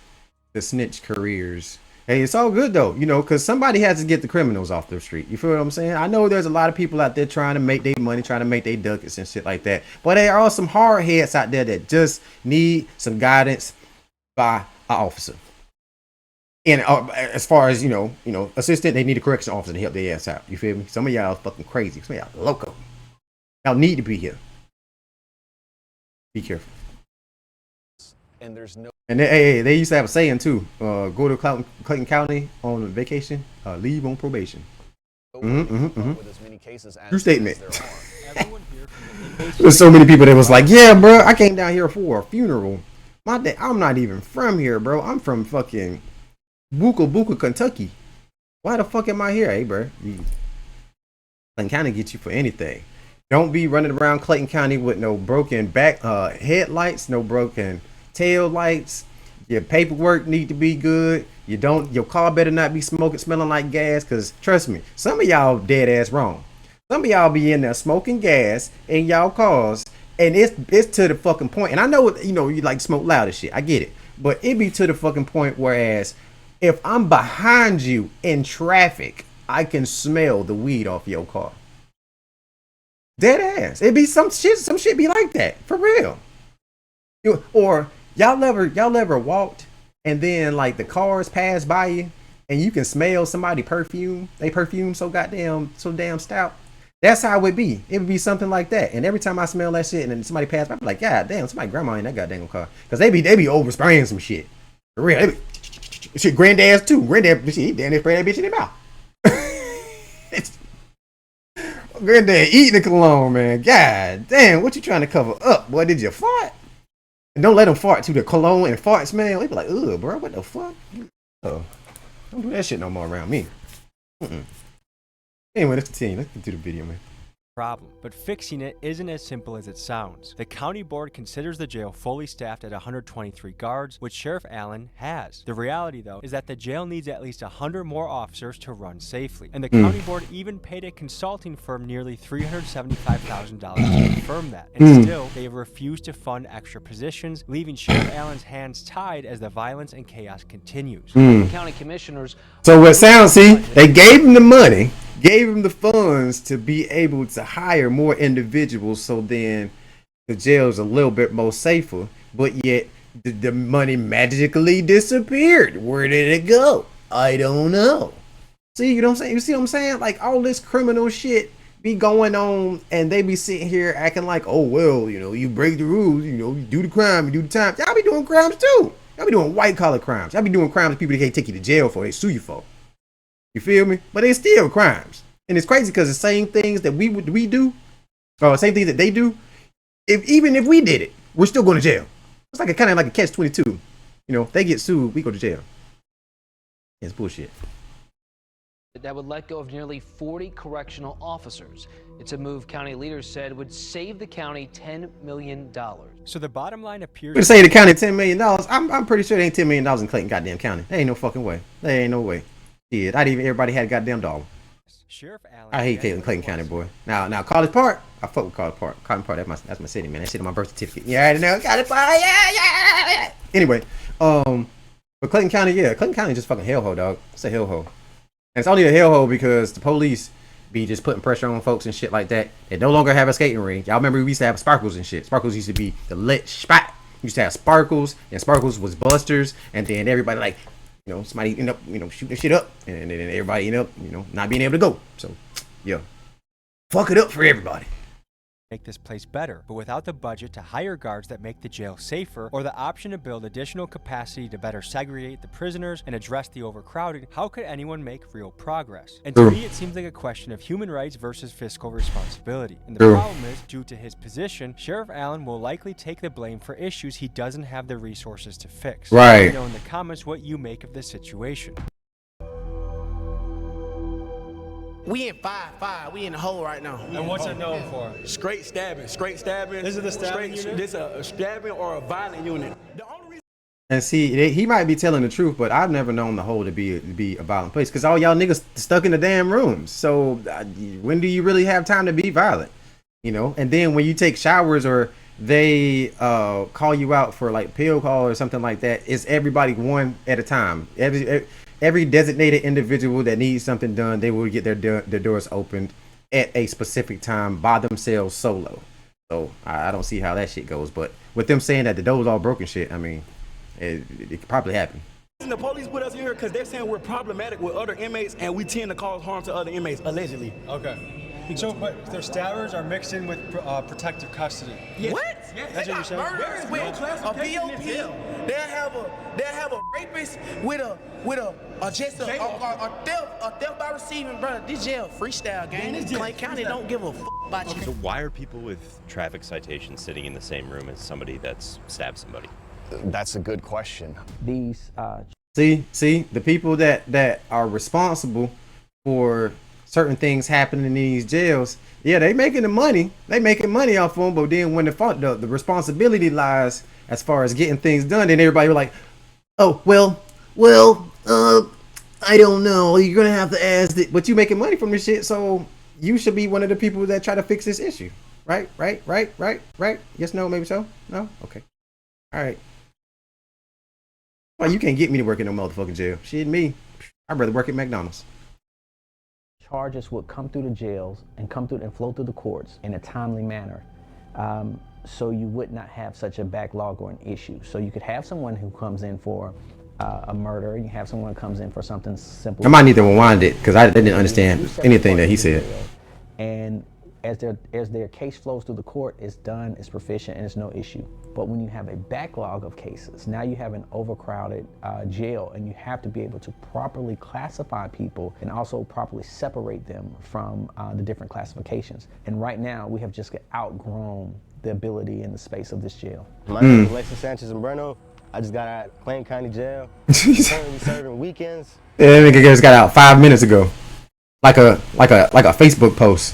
S1: the snitch careers. Hey, it's all good though, you know, because somebody has to get the criminals off the street. You feel what I'm saying? I know there's a lot of people out there trying to make their money, trying to make their ducats and shit like that. But there are some hard heads out there that just need some guidance by an officer. And as far as, you know, assistant, they need a correction officer to help their ass out. You feel me? Some of y'all fucking crazy. Some of y'all loco. Y'all need to be here. Be careful.
S14: And there's no.
S1: And they used to have a saying too. Go to Clayton County on vacation, leave on probation.
S14: With as many cases as
S1: True statement.
S14: There
S1: There's so many people that was like, yeah, bro, I came down here for a funeral. My dad, I'm not even from here, bro. I'm from fucking Buka, Kentucky. Why the fuck am I here? Hey, bro, Clayton County get you for anything. Don't be running around Clayton County with no broken back headlights, no broken tail lights. Your paperwork need to be good. Your car better not be smelling like gas, because trust me, some of y'all dead ass wrong. Some of y'all be in there smoking gas in y'all cars, and it's to the fucking point. And I know, you know, you like smoke loud as shit. I get it, but it be to the fucking point. Whereas if I'm behind you in traffic, I can smell the weed off your car. Dead ass. It be some shit be like that for real. Or y'all ever walked and then like the cars pass by you and you can smell somebody perfume. They perfume so damn stout. That's how it would be. It would be something like that. And every time I smell that shit and then somebody pass by, I'm like, God damn, somebody grandma in that goddamn car. Because they be overspraying some shit. For real. Shit, granddad's too. Granddad, shit, he damn near spray that bitch in his mouth. Granddad eating the cologne, man. God damn, what you trying to cover up, boy? Did you fart? And don't let them fart to the cologne and fart smell. They be like, ugh, bro, what the fuck? Oh, don't do that shit no more around me. Anyway, let's continue. Let's get to the video, man.
S2: Problem, but fixing it isn't as simple as it sounds. The county board considers the jail fully staffed at 123 guards, which Sheriff Allen has. The reality, though, is that the jail needs at least 100 more officers to run safely. And the county board even paid a consulting firm nearly $375,000 to confirm that. And still, they have refused to fund extra positions, leaving Sheriff Allen's hands tied as the violence and chaos continues.
S15: County commissioners.
S1: So what sounds, see, they gave him the money, gave him the funds to be able to hire more individuals, so then the jail is a little bit more safer, but yet the money magically disappeared. Where did it go? I don't know. See, you know what I'm saying? You see what I'm saying? Like, all this criminal shit be going on, and they be sitting here acting like, oh, well, you know, you break the rules, you know, you do the crime, you do the time. Y'all be doing crimes too. Y'all be doing white collar crimes. Y'all be doing crimes people that can't take you to jail for, they sue you for. You feel me? But it's still crimes. And it's crazy because the same things that we do, or same things that they do, even if we did it, we're still going to jail. It's like kind of like a catch-22. You know, if they get sued, we go to jail. It's bullshit.
S15: That would let go of nearly 40 correctional officers. It's a move county leaders said would save the county $10 million.
S2: So the bottom line appears
S1: to save the county $10 million. I'm pretty sure there ain't $10 million in Clayton goddamn county. There ain't no fucking way. There ain't no way. Shit, I'd even everybody had a goddamn dollar.
S2: Sheriff Allen.
S1: I hate Clayton County, boy. Now College Park. I fuck with College Park. College Park, that's my city, man. That shit on my birth certificate. Yeah, I know. College Park. Yeah. Anyway, but Clayton County, yeah, Clayton County is just fucking hellhole, dog. It's a hellhole. And it's only a hellhole because the police be just putting pressure on folks and shit like that. They no longer have a skating rink. Y'all remember we used to have Sparkles and shit. Sparkles used to be the lit spot. We used to have Sparkles, and Sparkles was busters, and then everybody like, you know, somebody end up, you know, shooting shit up, and then everybody end up, you know, not being able to go. So, yeah, fuck it up for everybody.
S2: Make this place better, but without the budget to hire guards that make the jail safer, or the option to build additional capacity to better segregate the prisoners and address the overcrowding, how could anyone make real progress? And to me, it seems like a question of human rights versus fiscal responsibility. And the problem is, due to his position, Sheriff Allen will likely take the blame for issues he doesn't have the resources to fix.
S1: Right.
S2: Let me know in the comments what you make of this situation.
S10: We in 5-5. We in the hole right now.
S2: And what's it known for?
S10: Straight stabbing. Straight stabbing.
S2: This is the stabbing unit?
S10: This is a stabbing or a violent unit.
S1: And see, he might be telling the truth, but I've never known the hole to be a violent place because all y'all niggas stuck in the damn rooms. So when do you really have time to be violent? You know, and then when you take showers or they call you out for like pill call or something like that, it's everybody one at a time. Every designated individual that needs something done, they will get their doors opened at a specific time by themselves solo. So I don't see how that shit goes. But with them saying that the door's all broken shit, I mean, it could probably happen.
S10: The police put us in here because they're saying we're problematic with other inmates and we tend to cause harm to other inmates, allegedly.
S2: Okay. So, but their stabbers are mixed in with protective custody.
S10: Yes.
S2: What?
S10: Yes,
S2: That's what you're saying?
S10: murderers with a BOP. They'll have a rapist with a theft by receiving, brother. This jail freestyle gang. This Clayton County don't give a fuck about you.
S12: So why are people with traffic citations sitting in the same room as somebody that's stabbed somebody?
S14: That's a good question.
S3: These
S1: see the people that are responsible for certain things happening in these jails, yeah, they making the money. They making money off of them, but then when the responsibility lies as far as getting things done, then everybody were like, oh, well, I don't know. You're gonna have to ask it, but you making money from this shit, so you should be one of the people that try to fix this issue. Right? Yes, no, maybe so? No? Okay. All right. Well, you can't get me to work in no motherfucking jail. Shit, me. I'd rather work at McDonald's.
S3: Charges would come through the jails and flow through the courts in a timely manner, so you would not have such a backlog or an issue. So you could have someone who comes in for a murder, you have someone who comes in for something simple.
S1: I might need to rewind it because I didn't understand anything that he said.
S3: And as their case flows through the court, it's done, it's proficient, and it's no issue. But when you have a backlog of cases, now you have an overcrowded jail, and you have to be able to properly classify people and also properly separate them from the different classifications. And right now, we have just outgrown the ability and the space of this jail.
S16: My name is Alexis Sanchez and Breno. I just got out of Clayton County Jail. Currently serving weekends.
S1: Yeah, that nigga just got out 5 minutes ago, like a Facebook post.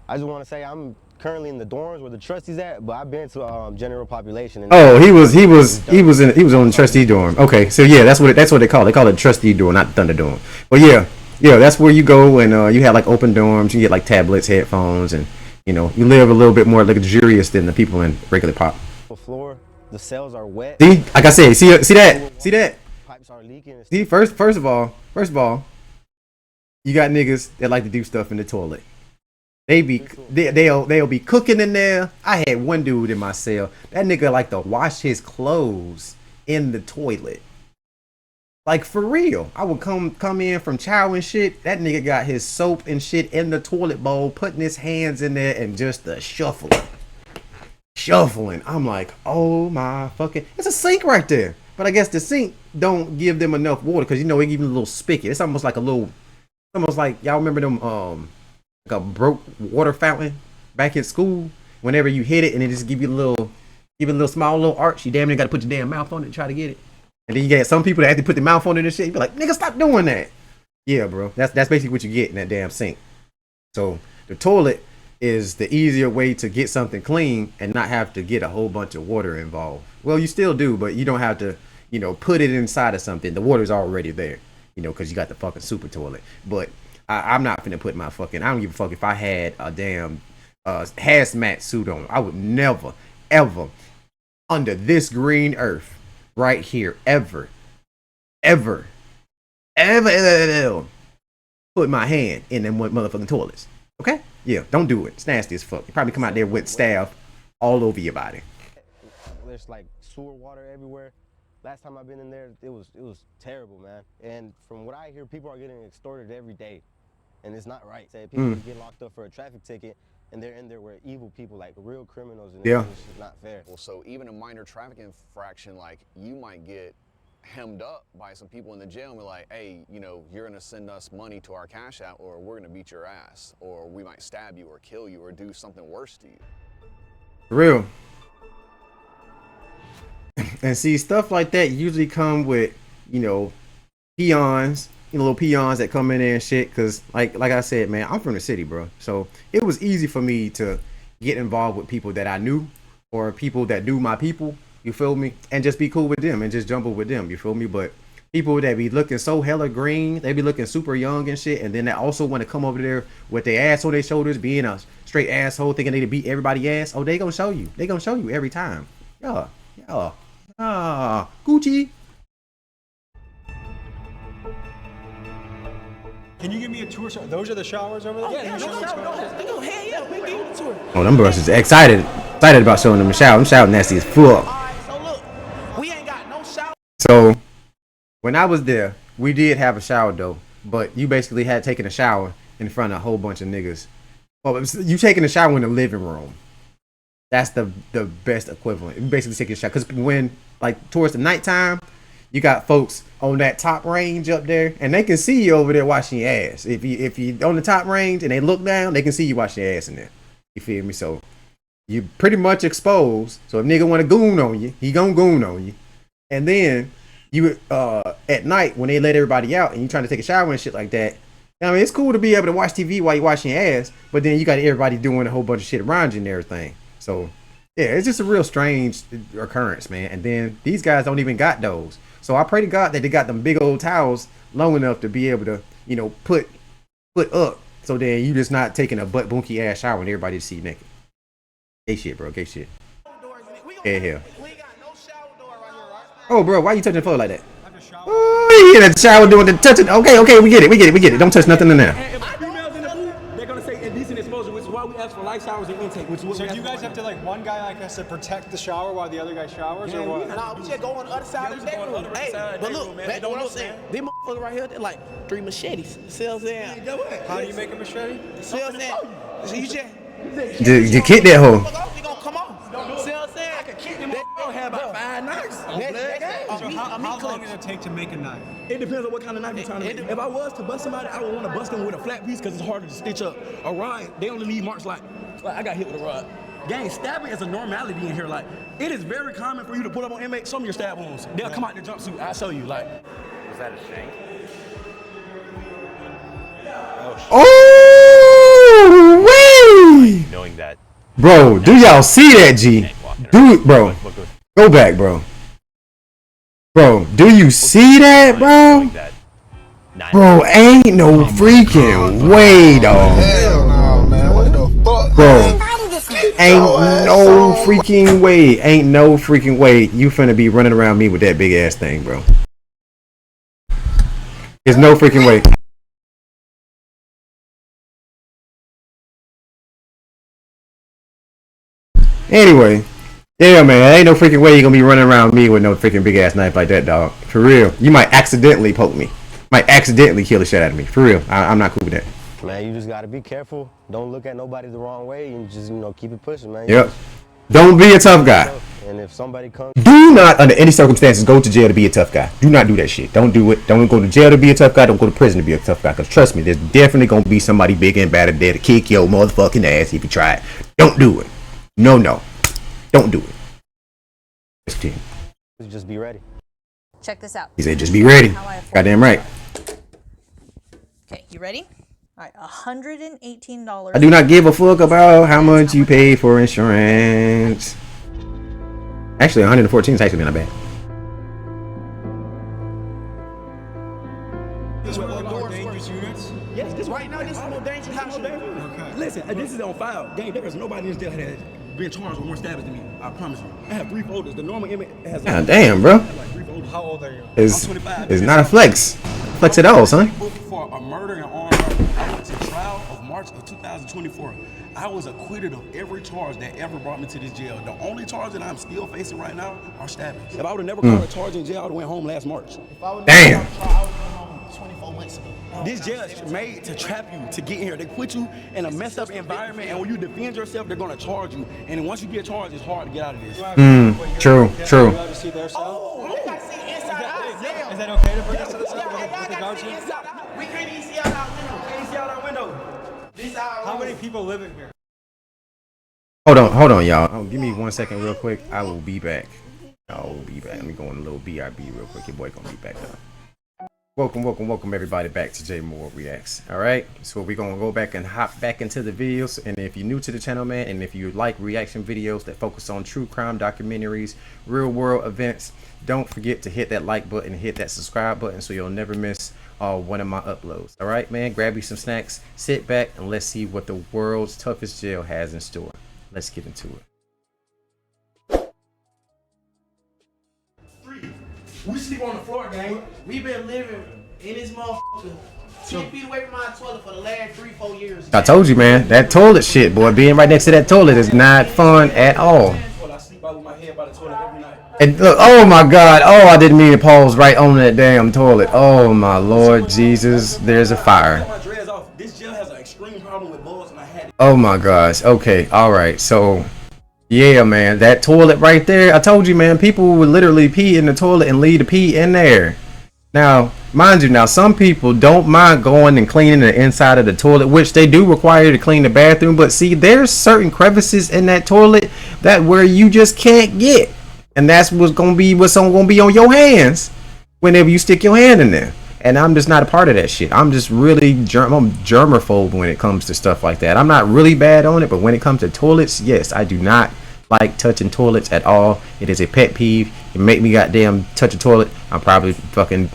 S16: I just want to say I'm currently in the dorms where the trustees at, but I've been to general population. And
S1: he was on the trustee dorm. Okay, so yeah, that's what they call it. They call it trustee dorm, not thunder dorm. But yeah, that's where you go and you have like open dorms. You get like tablets, headphones, and you live a little bit more luxurious than the people in regular pop.
S16: The floor, the cells are wet.
S1: See, like I said, see that.
S16: Pipes are leaking.
S1: See, first of all, you got niggas that like to do stuff in the toilet. They'll be cooking in there. I had one dude in my cell. That nigga like to wash his clothes in the toilet. Like for real. I would come in from chow and shit. That nigga got his soap and shit in the toilet bowl, putting his hands in there and just shuffling. I'm like, oh my fucking, it's a sink right there. But I guess the sink don't give them enough water because they give them a little spigot. It's almost like y'all remember them like a broke water fountain back in school. Whenever you hit it and it just give you a little Even a little small little arch, you damn near got to put your damn mouth on it and try to get it. And then you get some people that have to put their mouth on it and shit. You be like, nigga, stop doing that. Yeah, bro. That's basically what you get in that damn sink. So the toilet is the easier way to get something clean and not have to get a whole bunch of water involved. Well, you still do, but you don't have to, put it inside of something. The water's already there, because you got the fucking super toilet. But I'm not finna put my fucking, I don't give a fuck if I had a damn hazmat suit on. I would never, ever, under this green earth right here, ever put my hand in them motherfucking toilets. Okay? Yeah, don't do it. It's nasty as fuck. You probably come out there with staph all over your body.
S16: There's like sewer water everywhere. Last time I've been in there, it was terrible, man. And from what I hear, people are getting extorted every day, and it's not right. Say people get locked up for a traffic ticket, and they're in there with evil people, like real criminals, and it's just not fair.
S14: Well, so even a minor traffic infraction, like you might get hemmed up by some people in the jail and be like, hey, you're gonna send us money to our cash out, or we're gonna beat your ass, or we might stab you or kill you or do something worse to you.
S1: Real. And see, stuff like that usually come with, peons, little peons that come in there and shit. Cause like I said, man, I'm from the city, bro. So it was easy for me to get involved with people that I knew or people that knew my people. You feel me? And just be cool with them and just jumble with them. You feel me? But people that be looking so hella green, they be looking super young and shit. And then they also want to come over there with their ass on their shoulders, being a straight asshole, thinking they to beat everybody ass. Oh, they gonna show you. They gonna show you every time. Yeah. Gucci.
S2: Can you give me a tour? Those are the showers over there?
S10: Yeah, we give you the tour.
S1: Oh, them brothers excited about showing them the shower. Them shower nasty as fuck.
S10: Alright, so look, we ain't got no shower.
S1: So when I was there, we did have a shower though, but you basically had taken a shower in front of a whole bunch of niggas. Well, you taking a shower in the living room. That's the best equivalent. You basically take a shower because when towards the nighttime, you got folks on that top range up there, and they can see you over there washing your ass. If you on the top range and they look down, they can see you washing your ass in there. You feel me? So you pretty much exposed. So if nigga want to goon on you, he gonna goon on you. And then you at night when they let everybody out and you trying to take a shower and shit like that. I mean, it's cool to be able to watch TV while you washing your ass, but then you got everybody doing a whole bunch of shit around you and everything. So yeah, it's just a real strange occurrence, man. And then these guys don't even got those. So I pray to God that they got them big old towels long enough to be able to, put up. So then you just not taking a butt bunky ass shower and everybody to see you naked. Gay shit, bro. Gay shit. Hell. Oh, bro, why you touching the floor like that? Oh, yeah, that shower doing the touching. Okay, we get it. Don't touch nothing in there.
S10: Females in the pool, they're gonna say indecent exposure, which is why we ask for light showers and intake.
S2: So do you guys have to one guy like us to protect the shower while the other guy showers, or what?
S10: Nah, we just go on the other side of the bedroom. Hey, but look, back to what I'm saying. These motherfuckers right here, they're like 3 machetes. See what I'm saying?
S2: How do you make a machete?
S10: See what I'm saying? So you just
S1: You kick that hoe.
S10: You gonna come on? See what I'm saying? I can kick them. They don't have about 5 knives.
S2: So how long does it take to make a knife?
S10: It depends on what kind of knife you're trying to make. If I was to bust somebody, I would want to bust them with a flat piece because it's harder to stitch up. A rod, they only leave marks like I got hit with a rod. Gang, stabbing is a normality in here. Like, it is very common for you to pull up on inmates, some of your stab wounds. They'll come out in the jumpsuit. I'll show you. Like,
S12: Was that a shank?
S1: Oh, wee!
S12: Knowing that.
S1: Bro, do y'all see that, G? Dude, bro. Go back, bro. Bro, do you see that, bro? Bro, ain't no freaking way, dog.
S7: Hell no, man. What the fuck?
S1: Bro, ain't no freaking way. Ain't no freaking way you finna be running around me with that big ass thing, bro. There's no freaking way. Anyway, yeah, man, ain't no freaking way you gonna be running around me with no freaking big ass knife like that, dog. For real, you might accidentally poke me, might accidentally kill the shit out of me. For real, I'm not cool with that.
S16: Man, you just gotta be careful. Don't look at nobody the wrong way, and just keep it pushing, man.
S1: Yep. Don't be a tough guy.
S16: And if somebody comes,
S1: do not, under any circumstances, go to jail to be a tough guy. Do not do that shit. Don't do it. Don't go to jail to be a tough guy. Don't go to prison to be a tough guy. Cause trust me, there's definitely gonna be somebody big and bad there to kick your motherfucking ass if you try it. Don't do it. No, don't do it.
S16: Just be ready.
S13: Check this out.
S1: He said, just be ready. Goddamn right.
S13: Okay, you ready? All right, $118.
S1: I do not give a fuck about how much you pay for insurance. Actually, 114 is actually not bad.
S10: This is one of the more dangerous units? Yes, this right now, this is more dangerous. Okay. Listen, this is on file. Gang, there is nobody in this jail that has been charged with more stabbings than me. I promise you. I have 3 folders. The normal inmate has.
S1: God damn, bro.
S10: How old are you?
S1: It's not a flex. Flex at all, son.
S10: For a murder and armed robbery. I went to trial of March of 2024. I was acquitted of every charge that ever brought me to this jail. The only charge that I'm still facing right now are stabbings. If I would have never caught a charge in jail, I would have went home last March.
S1: Damn.
S10: 24 months ago. This jail is made to trap you to get here. They put you in a messed up environment, and when you defend yourself, they're gonna charge you. And once you get charged, it's hard to get out of this.
S1: True, true.
S10: Is that okay to bring us to the cell with the guards here? We can't even see out our window. Can't see out our window. How many people live in here?
S1: Hold on, y'all. Give me 1 second real quick. I will be back. Let me go on a little BRB real quick. Your boy gonna be back now. Welcome everybody back to J Moore Reacts. Alright, so we're gonna go back and hop back into the videos. And if you're new to the channel, man, and if you like reaction videos that focus on true crime documentaries, real world events, don't forget to hit that like button and hit that subscribe button so you'll never miss one of my uploads. Alright, man, grab you some snacks, sit back, and let's see what the world's toughest jail has in store. Let's get into it.
S10: We sleep on the floor, gang. We've been living in this motherfucker 10 feet away from our toilet for the last 3-4 years.
S1: I told you, man, that toilet shit, boy, being right next to that toilet is not fun at all.
S10: I sleep out with my head by the toilet every night.
S1: And look, oh my God, oh, I didn't mean to pause right on that damn toilet. Oh my Lord Jesus, there's a fire.
S10: This jail has an extreme problem with bugs, and I had it.
S1: Oh my gosh, okay, all right, so yeah, man, that toilet right there, I told you, man, people would literally pee in the toilet and leave the pee in there. Now, mind you, some people don't mind going and cleaning the inside of the toilet, which they do require you to clean the bathroom, but see, there's certain crevices in that toilet that where you just can't get. And that's what's gonna be on your hands whenever you stick your hand in there. And I'm just not a part of that shit. I'm just really I'm germaphobe when it comes to stuff like that. I'm not really bad on it, but when it comes to toilets, yes, I do not like touching toilets at all. It is a pet peeve. You make me goddamn touch a toilet, I'm probably fucking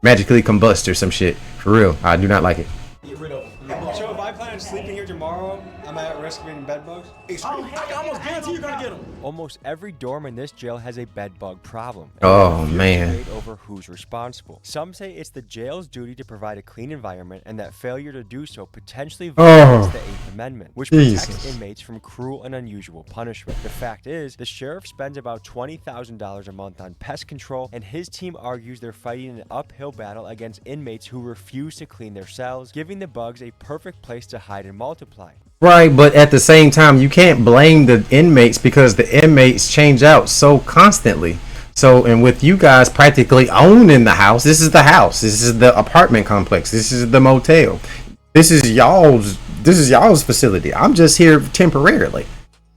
S1: magically combust or some shit. For real, I do not like it.
S10: Get rid of them.
S2: So if I plan on sleeping here tomorrow, am I at risk of getting bed bugs?
S10: I almost guarantee you're gonna get them.
S2: Almost every dorm in this jail has a bed bug problem.
S1: Oh man.
S2: Over who's responsible. Some say it's the jail's duty to provide a clean environment, and that failure to do so potentially violates the 8th Amendment, which protects inmates from cruel and unusual punishment. The fact is, the sheriff spends about $20,000 a month on pest control, and his team argues they're fighting an uphill battle against inmates who refuse to clean their cells, giving the bugs a perfect place to hide and multiply.
S1: Right, but at the same time, you can't blame the inmates because the inmates change out so constantly. So, and with you guys practically owning the house, this is the house, this is the apartment complex, this is the motel, this is y'all's facility. I'm just here temporarily.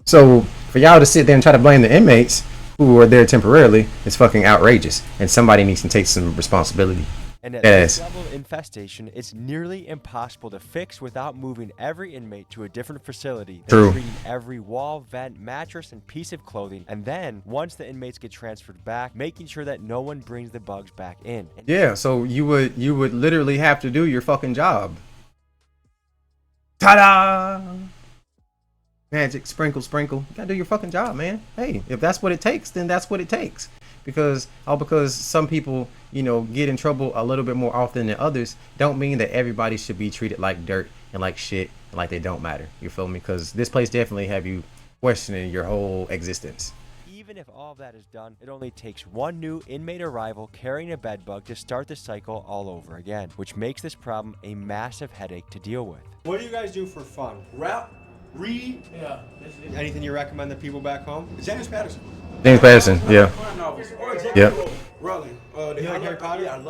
S1: So for y'all to sit there and try to blame the inmates who are there temporarily is fucking outrageous, and somebody needs to take some responsibility.
S2: And at this level of infestation, it's nearly impossible to fix without moving every inmate to a different facility.
S1: True.
S2: Treating every wall, vent, mattress, and piece of clothing. And then, once the inmates get transferred back, making sure that no one brings the bugs back in.
S1: Yeah, so you would literally have to do your fucking job. Ta-da! Magic, sprinkle, sprinkle. You gotta do your fucking job, man. Hey, if that's what it takes, then that's what it takes. Because some people, get in trouble a little bit more often than others, don't mean that everybody should be treated like dirt and like shit and like they don't matter. You feel me? Because this place definitely have you questioning your whole existence.
S2: Even if all of that is done, it only takes one new inmate arrival carrying a bed bug to start the cycle all over again, which makes this problem a massive headache to deal with. What do you guys do for fun?
S10: Rap, read.
S2: Yeah. Anything you recommend the people back home?
S10: James Patterson.
S1: James Patterson, yeah. Yep.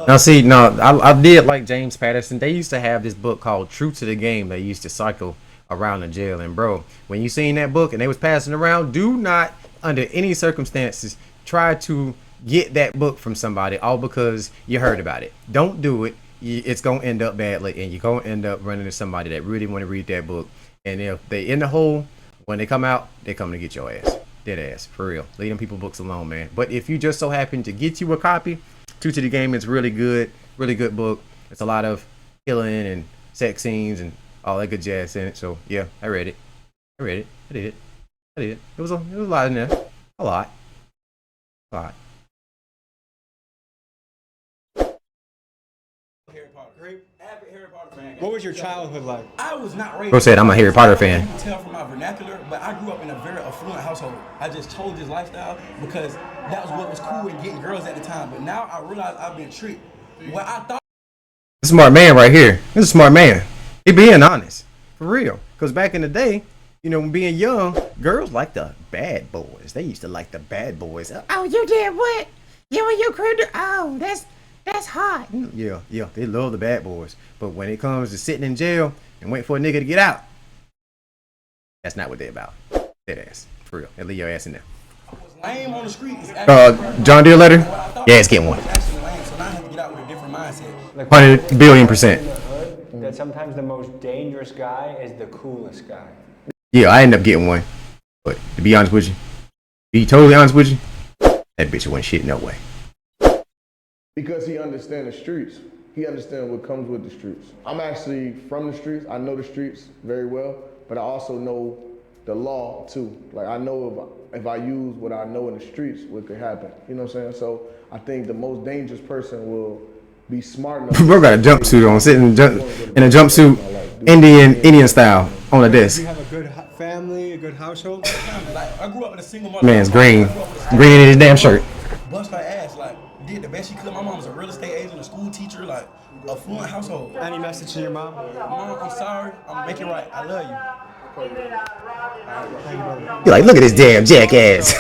S1: Now see, no, I did like James Patterson. They used to have this book called True to the Game that used to cycle around the jail. And bro, when you seen that book and they was passing around, do not, under any circumstances, try to get that book from somebody all because you heard about it. Don't do it. It's gonna end up badly, and you're gonna end up running into somebody that really want to read that book. And if they in the hole, when they come out, they come to get your ass. Dead ass, for real. Leave them people books alone, man. But if you just so happen to get you a copy, True to the Game is really good book. It's a lot of killing and sex scenes and all that good jazz in it. So yeah, I read it. I did. It was a lot in there. A lot.
S2: What was your childhood like?
S10: I was not raised.
S1: Bro said I'm a Harry Potter fan.
S10: You can tell from my vernacular, but I grew up in a very affluent household. I just chose this lifestyle because that was what was cool and getting girls at the time. But now I realize I've been tricked. What I thought.
S1: Smart man right here. This is a smart man. He being honest. For real. Because back in the day, you know, when being young, girls like the bad boys. They used to like the bad boys. Oh, you did what? You critter. Oh, that's hot. Yeah. They love the bad boys. But when it comes to sitting in jail and waiting for a nigga to get out, that's not what they're about. Dead ass. For real. They leave your ass in there.
S10: Lame on the street is
S1: John Deere letter? Yeah, it's getting one.
S10: So now I have to get out with a different mindset.
S1: 100 billion%.
S2: That sometimes the most dangerous guy is the coolest guy.
S1: Yeah, I end up getting one. But to be honest with you, be totally honest with you, that bitch wasn't shit no way.
S7: Because he understands the streets. He understands what comes with the streets. I'm actually from the streets. I know the streets very well, but I also know the law too. Like I know if I use what I know in the streets, what could happen. You know what I'm saying? So I think the most dangerous person will be smart enough.
S1: Bro got a jumpsuit on, sitting in a jumpsuit, Indian style on a desk.
S2: You have a good family, a good household.
S10: Like, I grew up in a single mother.
S1: Man's green in his damn shirt.
S10: Bust her ass, like did the best she could. My mom was a real estate agent, a school teacher, like a fluent household.
S2: Any message to your mom?
S10: Mom, I'm sorry. I'm making it right. I love you.
S1: You're like, look at this damn jackass.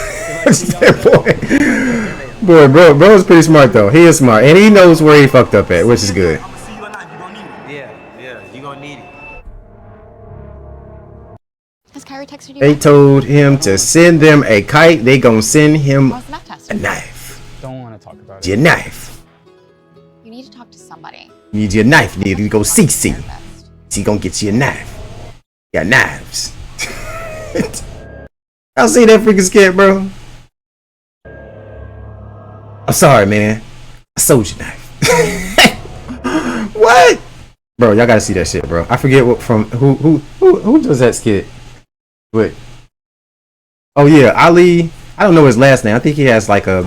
S1: Bro is pretty smart though. He is smart, and he knows where he fucked up at, which is good.
S10: Yeah, you gonna need it.
S17: Has Kyrie texted you?
S1: They told him to send them a kite. They gonna send him a knife.
S18: Don't want to talk about it.
S1: Your knife.
S17: You need to talk to somebody.
S1: You need your knife. You need to go CC. She gonna get you a knife. Got knives. I see that freaking skit, bro. I'm sorry, man. I sold you a knife. What? Bro, y'all gotta see that shit, bro. I forget what from who does that skit? Wait. Oh yeah, Ali. I don't know his last name. I think he has like a.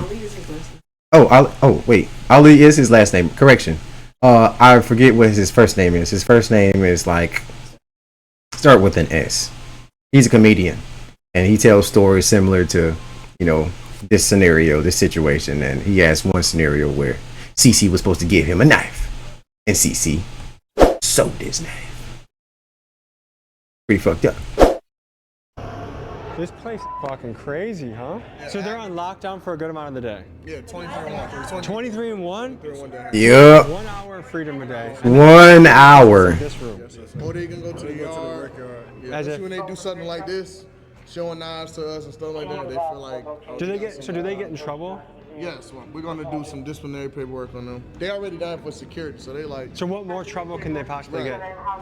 S1: Wait. Ali is his last name. Correction. I forget what his first name is. His first name is like start with an S. He's a comedian, and he tells stories similar to, you know, this scenario, this situation. And he has one scenario where CC was supposed to give him a knife, and CC sold his knife. Pretty fucked up.
S2: This place is fucking crazy, huh?
S7: Yeah,
S2: so they're on lockdown for a good amount of the day.
S7: Yeah, 23 and 1.
S2: 23 and 1?
S1: Yep.
S2: 1 hour of freedom a day.
S1: 1 hour.
S2: This room.
S7: Or they can go to the yard. Yeah, especially when they do something like this, showing knives to us and stuff like that, they feel like.
S2: Do they get in trouble?
S7: Yes, we're gonna do some disciplinary paperwork on them. They already died for security, so they like.
S2: So what more trouble can they possibly get?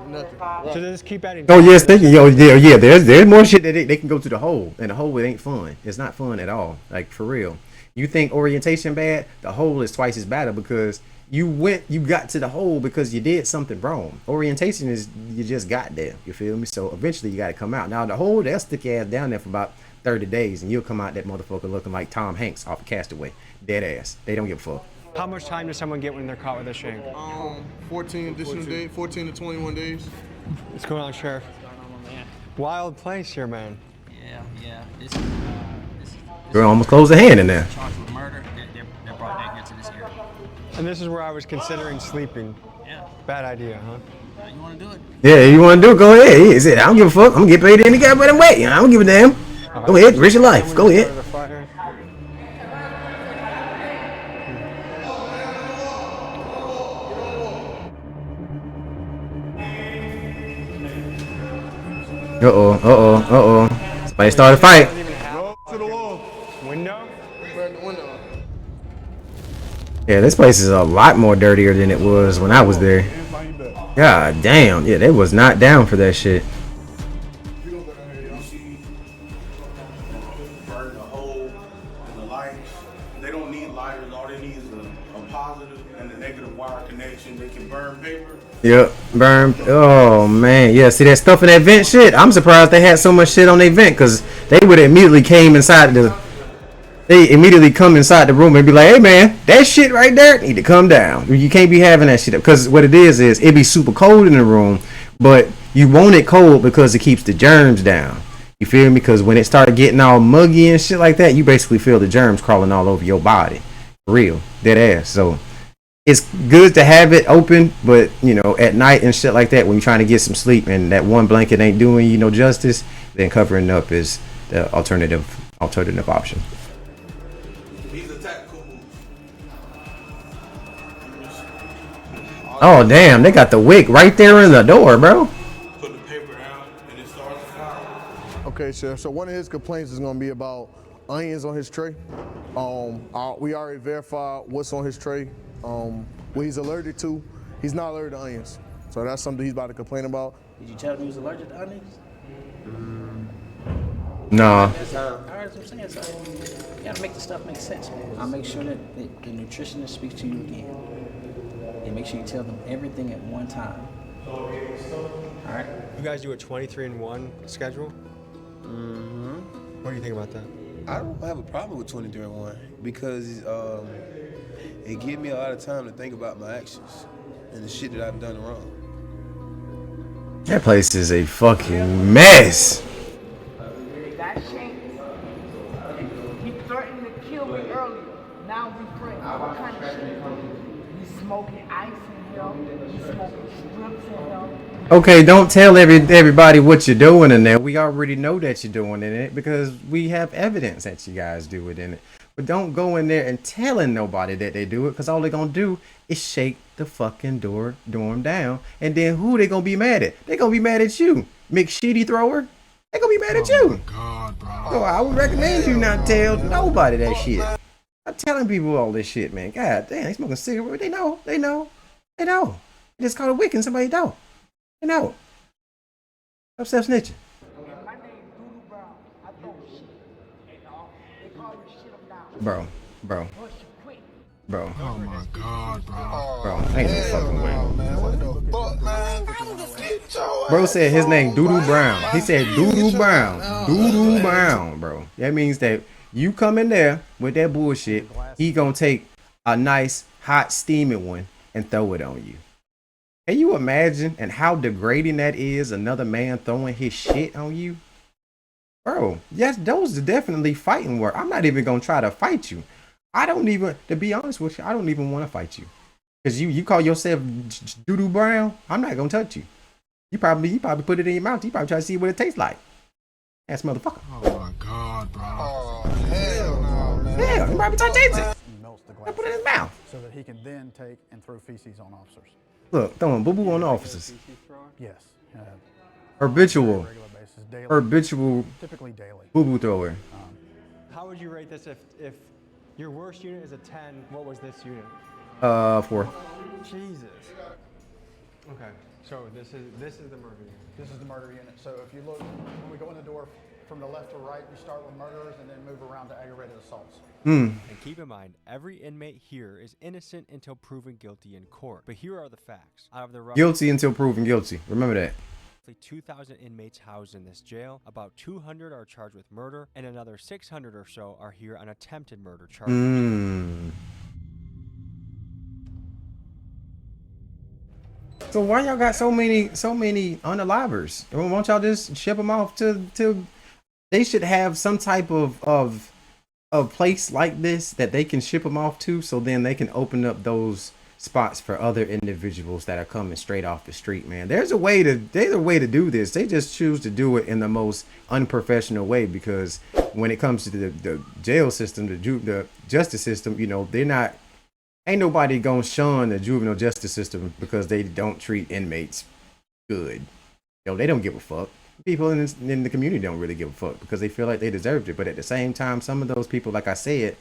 S7: Nothing.
S2: So they just keep adding.
S1: Oh yes, thank you. Yeah. There's more shit that they can go to the hole, and the hole it ain't fun. It's not fun at all. Like for real. You think orientation bad? The hole is twice as bad because you got to the hole because you did something wrong. Orientation is you just got there. You feel me? So eventually you got to come out. Now the hole they'll stick your ass down there for about 30 days, and you'll come out that motherfucker looking like Tom Hanks off of Castaway. Dead ass. They don't give a fuck.
S2: How much time does someone get when they're caught with a shank?
S7: 14 additional days, 14 to 21 days.
S2: What's going on, Sheriff? Wild place here, man.
S19: Yeah.
S1: Girl almost closed the hand in there.
S19: Charged with murder. They're brought down here to this area.
S2: And this is where I was considering sleeping.
S19: Yeah.
S2: Bad idea, huh?
S19: You want to do it?
S1: Yeah, you want to do it? Go ahead. He said, I don't give a fuck. I'm gonna get paid any goddamn way. I don't give a damn. Go ahead, risk your life. Go ahead. Uh-oh. Somebody started a fight.
S7: To the wall.
S2: Window?
S1: Yeah, this place is a lot more dirtier than it was when I was there. God damn. Yeah, they was not down for that shit.
S10: Burn the hole and the lights. They don't need lighters. All they need is a positive and a negative wire connection. They can burn paper.
S1: Yep, burn. Oh man, yeah. See that stuff in that vent shit? I'm surprised they had so much shit on their vent because they would immediately came inside the. They immediately come inside the room and be like, "Hey man, that shit right there need to come down. You can't be having that shit up because what it is it be super cold in the room, but you want it cold because it keeps the germs down. You feel me? Because when it started getting all muggy and shit like that, you basically feel the germs crawling all over your body, for real, dead ass. So it's good to have it open, but you know, at night and shit like that, when you're trying to get some sleep and that one blanket ain't doing you no justice, then covering up is the alternative option. Oh damn, they got the wick right there in the door, bro.
S10: Put the paper down and it starts to fire.
S7: Okay, Sheriff. So one of his complaints is going to be about onions on his tray. We already verified what's on his tray. What he's allergic to. He's not allergic to onions. So that's something he's about to complain about.
S19: Did you tell him he was allergic to onions?
S1: Nah.
S19: That's what I'm saying. So you gotta make the stuff make sense, man. I'll make sure that the nutritionist speaks to you again. And make sure you tell them everything at one time. All right?
S2: You guys do a 23-in-1 schedule?
S18: Mm-hmm.
S2: What do you think about that?
S18: I don't have a problem with 23-in-1 because it gives me a lot of time to think about my actions and the shit that I've done wrong.
S1: That place is a fucking mess.
S20: That shit. He threatened to kill me earlier. Now we friends. What kind of shit? You smoking ice in here. You smoking strips in here.
S1: Okay, don't tell everybody what you're doing in there. We already know that you're doing in it because we have evidence that you guys do it in it. But don't go in there and telling nobody that they do it because all they're going to do is shake the fucking dorm down. And then who they going to be mad at? They going to be mad at you, McShitty thrower. They going to be mad at you. God, bro. So I would recommend you not tell nobody that shit. I'm telling people all this shit, man. God damn, they smoking cigarettes. They know. They just caught a wick in somebody's door. They know. Stop self-snitching. Bro. Oh my God, bro. Ain't no fucking way. Bro said his name Doodoo Brown. He said Doodoo Brown, bro. That means that you come in there with that bullshit, he gonna take a nice hot steaming one and throw it on you. Can you imagine and how degrading that is? Another man throwing his shit on you, bro. Yes, those are definitely fighting work. I'm not even gonna try to fight you. I don't even, to be honest with you, I don't even want to fight you because you call yourself Doodoo Brown. I'm not gonna touch you. You probably put it in your mouth. You probably try to see what it tastes like. Ass motherfucker.
S8: Oh my God, bro.
S1: Oh hell no, man. Yeah, you probably try to taste it. I put it in his mouth
S8: so that he can then take and throw feces on officers.
S1: Look, throwing boo-boo on officers.
S8: Yes.
S1: Habitual,
S8: typically daily.
S1: Boo-boo thrower.
S2: How would you rate this if your worst unit is a 10? What was this unit?
S1: 4.
S2: Jesus. Okay, so this is the murder unit.
S8: This is the murder unit. So if you look, when we go in the door from the left to right, you start with murderers and then move around to aggravated assaults.
S2: And keep in mind, every inmate here is innocent until proven guilty in court. But here are the facts. Out of the
S1: Guilty until proven guilty. Remember that.
S2: 2,000 inmates housed in this jail. About 200 are charged with murder, and another 600 or so are here on attempted murder charges.
S1: So why y'all got so many unalivers? Won't y'all just ship them off to? They should have some type of place like this that they can ship them off to, so then they can open up those spots for other individuals that are coming straight off the street, man. There's a way to do this. They just choose to do it in the most unprofessional way because when it comes to the jail system, the justice system, you know, ain't nobody gonna shun the juvenile justice system because they don't treat inmates good. You know, they don't give a fuck. People in the community don't really give a fuck because they feel like they deserved it. But at the same time, some of those people, like I said,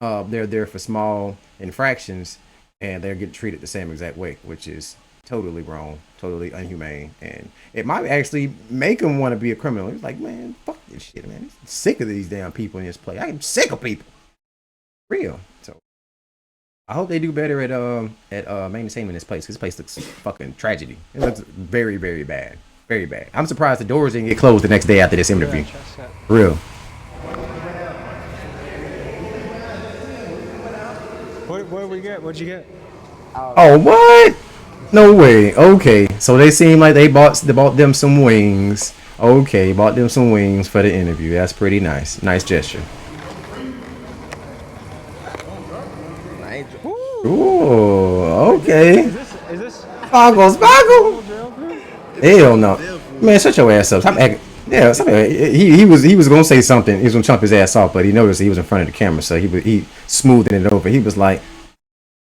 S1: they're there for small infractions, and they're getting treated the same exact way, which is totally wrong, totally inhumane, and it might actually make them want to be a criminal. It's like, man, fuck this shit, man. I'm sick of these damn people in this place. I'm sick of people. Real. So I hope they do better at maintaining this place, because this place looks fucking tragedy. It looks very, very bad. Very bad. I'm surprised the doors didn't get closed the next day after this interview. Real.
S2: What did we get? What'd you get?
S1: Oh, what? No way. Okay, so they seem like they bought them some wings. Okay, bought them some wings for the interview. That's pretty nice. Nice gesture. Ooh, okay.
S2: Is this
S1: Sparkle? Hell no. Man, shut your ass up. Stop acting. Yeah, he was gonna say something. He was gonna chump his ass off, but he noticed he was in front of the camera, so he smoothing it over. He was like,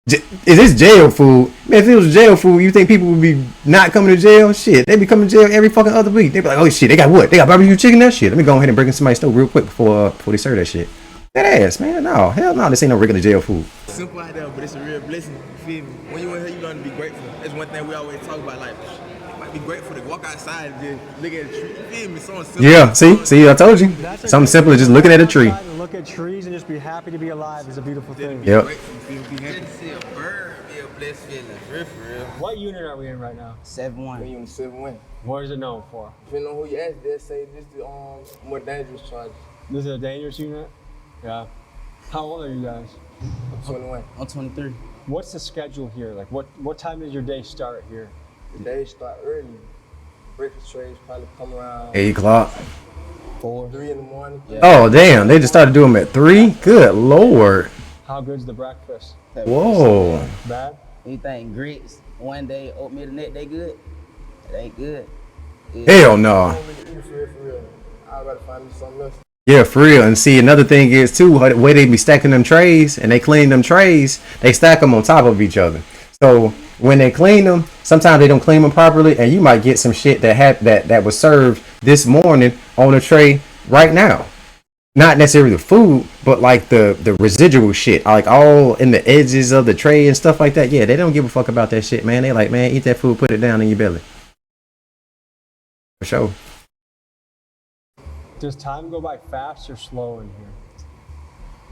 S1: "Is this jail food? Man, if it was jail food, you think people would be not coming to jail? Shit, they be coming to jail every fucking other week. They be like, oh shit, they got what? They got barbecue chicken? That shit. Let me go ahead and break in somebody's stove real quick before they serve that shit. That ass, man. No, hell no, this ain't no regular jail food.
S10: Simple out there, but it's a real blessing. You feel me? When you in here, you learn to be grateful. That's one thing we always talk about. Like, you might be grateful to walk outside and just look at a tree. You feel me? Something simple.
S1: Yeah, see, I told you. Something simple as just looking at a tree.
S2: Look at trees and just be happy to be alive is a beautiful thing.
S1: Yep.
S10: Just to see a bird be a blessed feeling. For real.
S2: What unit are we in right now?
S3: 7-1.
S10: We in 7-1.
S2: What is it known for?
S10: Depending on who you ask, they'll say this is more dangerous charges.
S2: This is a dangerous unit? Yeah. How old are you guys?
S10: I'm 21.
S3: I'm 23.
S2: What's the schedule here? Like, what time does your day start here?
S10: The day start early. Breakfast trays probably come around
S1: 8 o'clock.
S10: 3 in the morning.
S3: Yeah.
S1: Oh damn, they just started doing them at 3. Good lord.
S2: How good's the breakfast?
S1: Whoa.
S2: Bad?
S3: Anything grits, one day, oatmeal the next day good? It ain't good.
S1: Hell no.
S10: For real. I'd rather find me something else.
S1: Yeah, for real. And see, another thing is too, the way they be stacking them trays and they clean them trays, they stack them on top of each other. So when they clean them, sometimes they don't clean them properly, and you might get some shit that was served this morning on a tray right now. Not necessarily the food, but like the residual shit, like all in the edges of the tray and stuff like that. Yeah, they don't give a fuck about that shit, man. They like, man, eat that food, put it down in your belly. For sure.
S2: Does time go by fast or slow in here?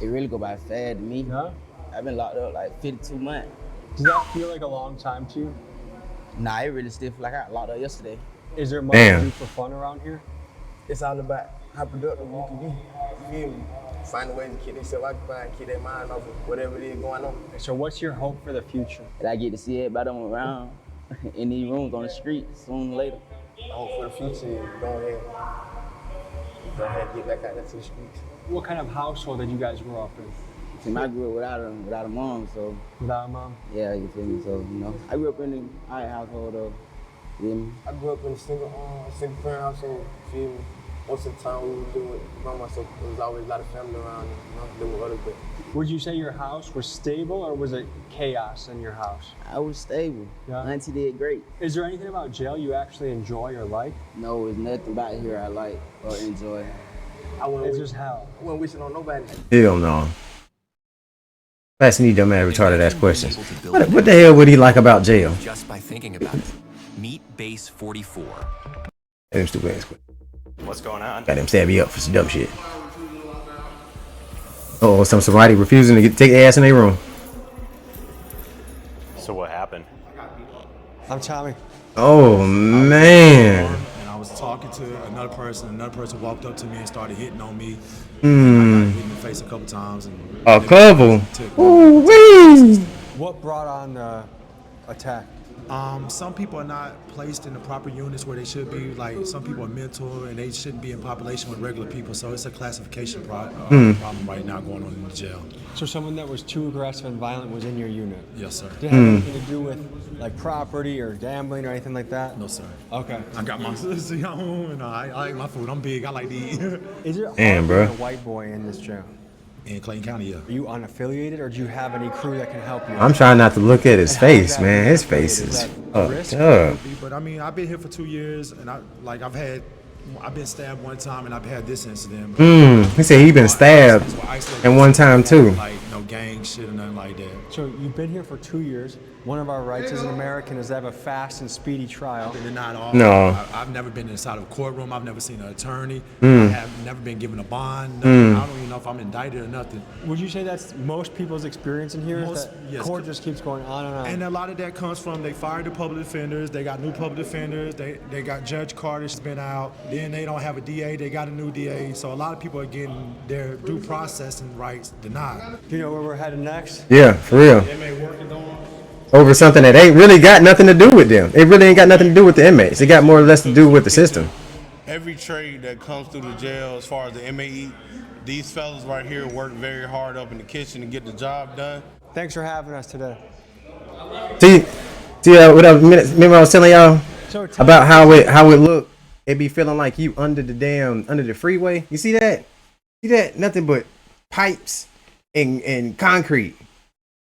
S3: It really go by fast to me.
S2: Yeah?
S3: I've been locked up like 52 months.
S2: Does that feel like a long time to you?
S3: Nah, it really still feel like I got locked up yesterday.
S2: Is there much to do for fun around here?
S10: It's all about how productive you can be. You feel me? Find a way to keep themselves occupied and keep their mind off of whatever it is going on.
S2: So what's your hope for the future?
S3: That I get to see everybody on around in these rooms on the street sooner or later.
S10: I hope for the future is go ahead and get back out there to the streets.
S2: What kind of household did you guys grow up in?
S3: See, I grew up without a mom, so.
S2: Without a mom?
S3: Yeah, you feel me? So, you know, I grew up in an alright household, though. You feel me?
S10: I grew up in a single parent household, you feel me? Most of the time we were living with grandma, so there was always a lot of family around, you know, living with others. But
S2: would you say your house was stable, or was it chaos in your house?
S3: I was stable.
S2: Yeah.
S3: Auntie did great.
S2: Is there anything about jail you actually enjoy or like?
S3: No, there's nothing about here I like or enjoy.
S2: It's just hell.
S10: I wasn't wishing on nobody.
S1: Hell no. Asking these dumb ass retarded ass questions. What the hell would he like about jail?
S9: Just by thinking about it. Meet Base 44.
S1: Them stupid ass questions.
S5: What's going on?
S1: Got them stab you up for some dumb shit. Oh, somebody refusing to take their ass in their room.
S5: So what happened?
S2: I'm Tommy.
S1: Oh man.
S21: And I was talking to another person walked up to me and started hitting on me. I got hit in the face a couple times. And
S1: a couple? Ooh wee.
S2: What brought on the attack?
S21: Some people are not placed in the proper units where they should be. Like, some people are mental and they shouldn't be in population with regular people. So it's a classification problem right now going on in the jail.
S2: So someone that was too aggressive and violent was in your unit?
S21: Yes, sir.
S2: Did it have anything to do with like property or gambling or anything like that?
S21: No, sir.
S2: Okay.
S21: I got my own. I like my food. I'm big. I like to eat.
S2: Is there
S1: Damn, bro.
S2: a white boy in this jail?
S21: In Clayton County, yeah.
S2: Are you unaffiliated, or do you have any crew that can help you?
S1: I'm trying not to look at his face, man. His face is fucked up.
S21: But I mean, I've been here for 2 years, and I've been stabbed one time, and I've had this incident.
S1: He said he been stabbed and one time too.
S21: Like, no gang shit or nothing like that.
S2: So you've been here for 2 years. One of our rights as an American is to have a fast and speedy trial.
S21: They're not all.
S1: No.
S21: I've never been inside of a courtroom. I've never seen an attorney.
S1: Mm.
S21: I have never been given a bond. Nothing. I don't even know if I'm indicted or nothing.
S2: Would you say that's most people's experience in here?
S21: Most-
S2: That
S21: yes.
S2: court just keeps going on and on.
S21: And a lot of that comes from they fired the public defenders. They got new public defenders. They got Judge Carter's been out. Then they don't have a DA. They got a new DA. So a lot of people are getting their due processing rights denied.
S2: Do you know where we're headed next?
S1: Yeah, for real.
S21: Inmate working on.
S1: Over something that ain't really got nothing to do with them. It really ain't got nothing to do with the inmates. It got more or less to do with the system.
S4: Every trade that comes through the jail, as far as the inmate, these fellas right here work very hard up in the kitchen to get the job done.
S2: Thanks for having us today.
S1: See, what I remember I was telling y'all about how it looked. It be feeling like you under the freeway. You see that? See that? Nothing but pipes and concrete.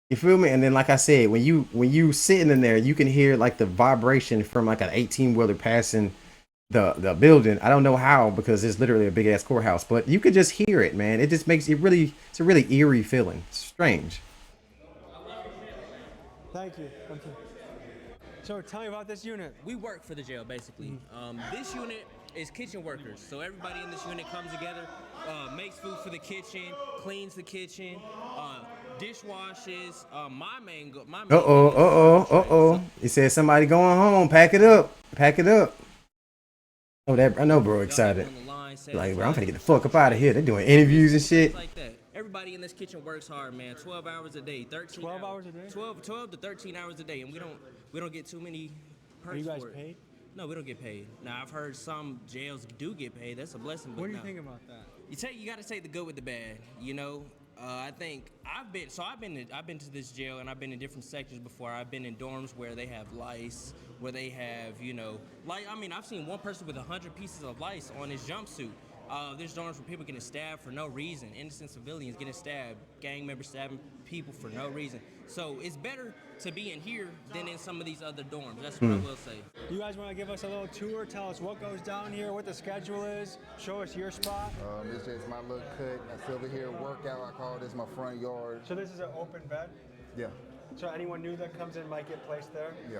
S1: You feel me? And then, like I said, when you sitting in there, you can hear like the vibration from like an 18-wheeler passing the building. I don't know how, because it's literally a big ass courthouse, but you could just hear it, man. It just makes it really. It's a really eerie feeling. It's strange.
S2: Thank you. So tell me about this unit.
S22: We work for the jail, basically. This unit is kitchen workers. So everybody in this unit comes together, makes food for the kitchen, cleans the kitchen, dishwashes. My main
S1: He said somebody going home. Pack it up. Oh, I know, bro. Excited. Like, bro, I'm finna get the fuck up out of here. They're doing interviews and shit.
S22: like that. Everybody in this kitchen works hard, man. 12 hours a day, 13
S2: 12 hours a day?
S22: 12 to 13 hours a day, and we don't get too many perks.
S2: Are you guys
S22: for it.
S2: paid?
S22: No, we don't get paid. Now, I've heard some jails do get paid. That's a blessing. But
S2: What do you
S22: no.
S2: think about that?
S22: You got to take the good with the bad. You know, I think I've been to this jail, and I've been in different sections before. I've been in dorms where they have lice, where they have, I've seen one person with 100 pieces of lice on his jumpsuit. There's dorms where people getting stabbed for no reason. Innocent civilians getting stabbed. Gang members stabbing people for no reason. So it's better to be in here than in some of these other dorms. That's what I will say.
S2: You guys want to give us a little tour? Tell us what goes down here, what the schedule is. Show us your spot.
S23: This is my little cut. That's over here, workout. I call this my front yard.
S2: So this is an open bed?
S23: Yeah.
S2: So anyone new that comes in might get placed there?
S23: Yeah.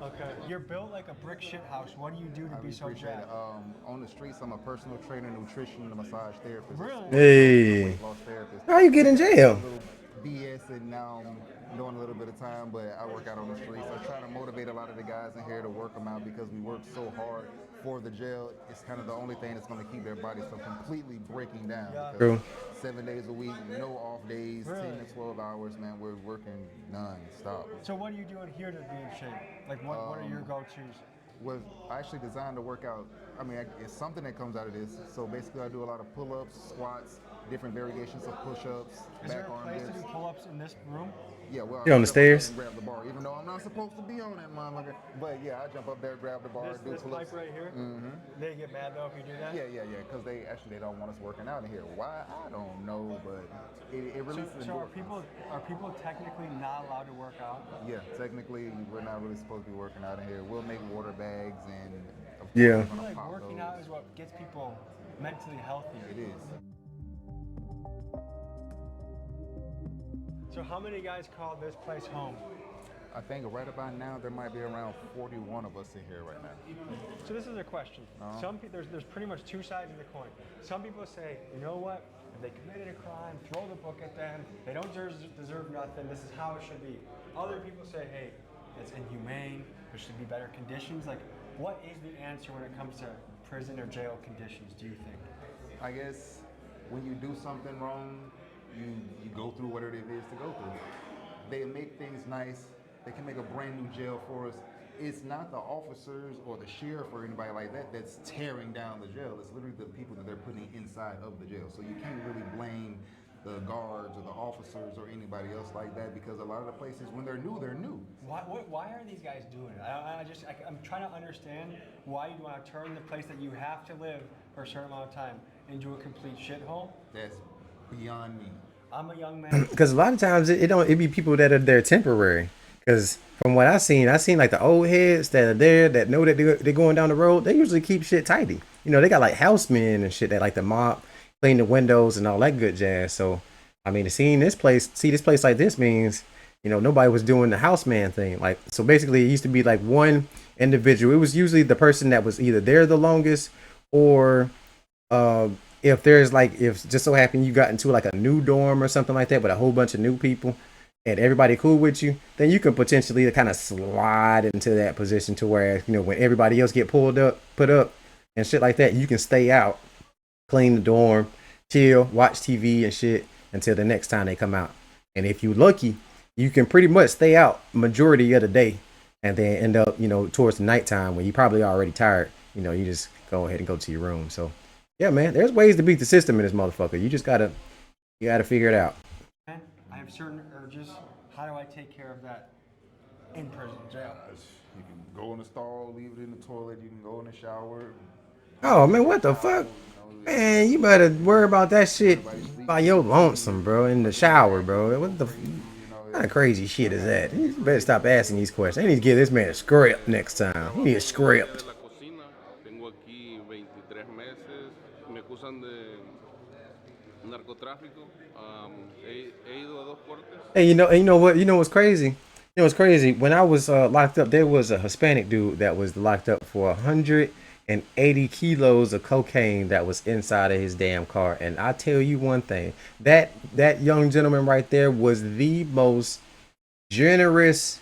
S2: Okay. You're built like a brick shit house. What do you do to be so
S23: appreciate
S2: jacked?
S23: it. On the streets, I'm a personal trainer, nutrition, and a massage therapist.
S2: Really?
S1: Hey.
S23: Weight loss therapist.
S1: How you get in jail?
S23: A little BS, and now I'm doing a little bit of time, but I work out on the streets. I try to motivate a lot of the guys in here to work them out because we work so hard for the jail. It's kind of the only thing that's going to keep their bodies from completely breaking down.
S1: Yeah.
S23: Because
S1: True.
S23: 7 days a week, no off days,
S2: Really?
S23: 10 to 12 hours, man. We're working non-stop.
S2: So what are you doing here to be in shape? Like what are your go-tos?
S23: Was I actually designed to work out. I mean, it's something that comes out of this. So basically, I do a lot of pull-ups, squats, different variations of push-ups,
S2: Is there
S23: back
S2: a
S23: arm
S2: place to
S23: dips.
S2: do pull-ups in this room?
S23: Yeah, well,
S1: You're on
S23: I
S1: the
S23: jump up there
S1: stairs?
S23: and grab the bar, even though I'm not supposed to be on that motherfucker. But yeah, I jump up there, grab the bar, do
S2: This
S23: pull-ups.
S2: pipe right here?
S23: Mm-hmm.
S2: They get mad though if you do that?
S23: Yeah, because they don't want us working out in here. Why? I don't know, but it releases
S2: So are
S23: endorphins.
S2: people technically not allowed to work out?
S23: Yeah, technically, we're not really supposed to be working out in here. We'll make water bags and. Of course,
S1: Yeah.
S2: I
S23: we're
S2: feel
S23: gonna
S2: like
S23: pop
S2: working
S23: those.
S2: out is what gets people mentally healthy.
S23: It is.
S2: So how many guys call this place home?
S23: I think right about now there might be around 41 of us in here right now.
S2: So this is a question. There's pretty much two sides of the coin. Some people say, you know what? If they committed a crime, throw the book at them. They don't deserve nothing. This is how it should be. Other people say, hey, it's inhumane. There should be better conditions. Like, what is the answer when it comes to prison or jail conditions, do you think?
S23: I guess when you do something wrong, you go through whatever it is to go through. They make things nice. They can make a brand new jail for us. It's not the officers or the sheriff or anybody like that that's tearing down the jail. It's literally the people that they're putting inside of the jail. So you can't really blame the guards or the officers or anybody else like that because a lot of the places, when they're new, they're new.
S2: Why are these guys doing it? I'm trying to understand why you want to turn the place that you have to live for a certain amount of time into a complete shithole.
S23: That's beyond me.
S2: I'm a young man.
S1: Because a lot of times it be people that are there temporary. Because from what I seen like the old heads that are there that know that they're going down the road. They usually keep shit tidy. You know, they got like housemen and shit that like the mop, clean the windows and all that good jazz. So I mean, seeing this place, see this place like this means, you know, nobody was doing the house man thing. Like, so basically, it used to be like one individual. It was usually the person that was either there the longest, or if there's like, if just so happened you got into like a new dorm or something like that with a whole bunch of new people, and everybody cool with you, then you can potentially kind of slide into that position to where, you know, when everybody else get pulled up, put up, and shit like that, you can stay out, clean the dorm, chill, watch TV and shit until the next time they come out. And if you lucky, you can pretty much stay out majority of the day, and then end up, you know, towards the nighttime when you probably already tired. You know, you just go ahead and go to your room. So yeah, man, there's ways to beat the system in this motherfucker. You just gotta figure it out.
S2: I have certain urges. How do I take care of that in prison jail?
S6: You can go in the stall, leave it in the toilet. You can go in the shower.
S1: Oh man, what the fuck? Man, you better worry about that shit by your lonesome, bro, in the shower, bro. What the kind of crazy shit is that? You better stop asking these questions. They need to give this man a script next time. He need a script.
S11: Tengo aquí 23 meses. Me acusan de narcotráfico. He ido a 2 cortes.
S1: Hey, you know what? You know what's crazy? You know what's crazy? When I was locked up, there was a Hispanic dude that was locked up for 180 kilos of cocaine that was inside of his damn car. And I tell you one thing, that young gentleman right there was the most generous,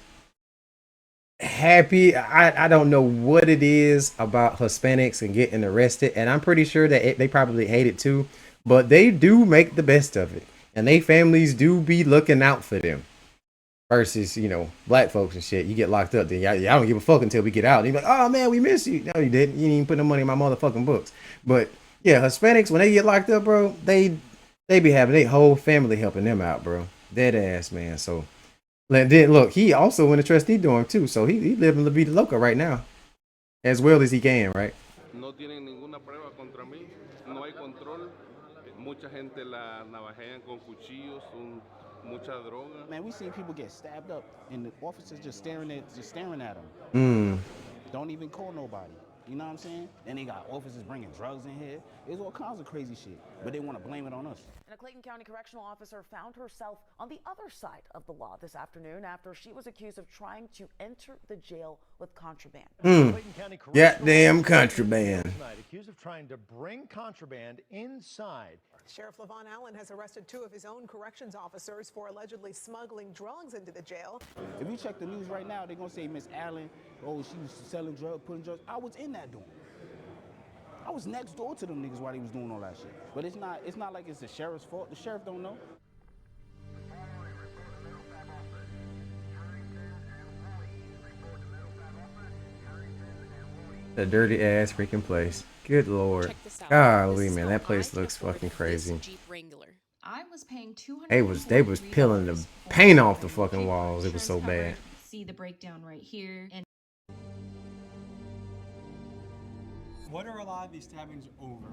S1: happy. I don't know what it is about Hispanics and getting arrested, and I'm pretty sure that they probably hate it too, but they do make the best of it, and they families do be looking out for them. Versus, you know, black folks and shit. You get locked up, then y'all don't give a fuck until we get out. And you're like, oh man, we miss you. No, you didn't. You didn't even put no money in my motherfucking books. But yeah, Hispanics, when they get locked up, bro, they be having their whole family helping them out, bro. Dead ass, man. So then look, he also in the trustee dorm too. So he living La Vida Loca right now, as well as he can, right?
S11: No tienen ninguna prueba contra mí. No hay control. Mucha gente la navajean con cuchillos. Mucha droga.
S19: Man, we seen people get stabbed up, and the officers just staring at them. Don't even call nobody. You know what I'm saying? And they got officers bringing drugs in here. There's all kinds of crazy shit, but they want to blame it on us.
S13: And a Clayton County correctional officer found herself on the other side of the law this afternoon after she was accused of trying to enter the jail with contraband.
S1: Goddamn contraband.
S15: Accused of trying to bring contraband inside.
S24: Sheriff Levon Allen has arrested 2 of his own corrections officers for allegedly smuggling drugs into the jail.
S19: If you check the news right now, they're going to say Miss Allen, oh, she was selling drugs, putting drugs. I was in that dorm. I was next door to them niggas while they was doing all that shit. But it's not like it's the sheriff's fault. The sheriff don't know.
S1: The dirty ass freaking place. Good lord. Golly, man, that place looks fucking crazy.
S17: I was paying
S1: They was peeling the paint off the fucking walls. It was so bad.
S17: See the breakdown right here. And
S2: what are a lot of these stabbings over?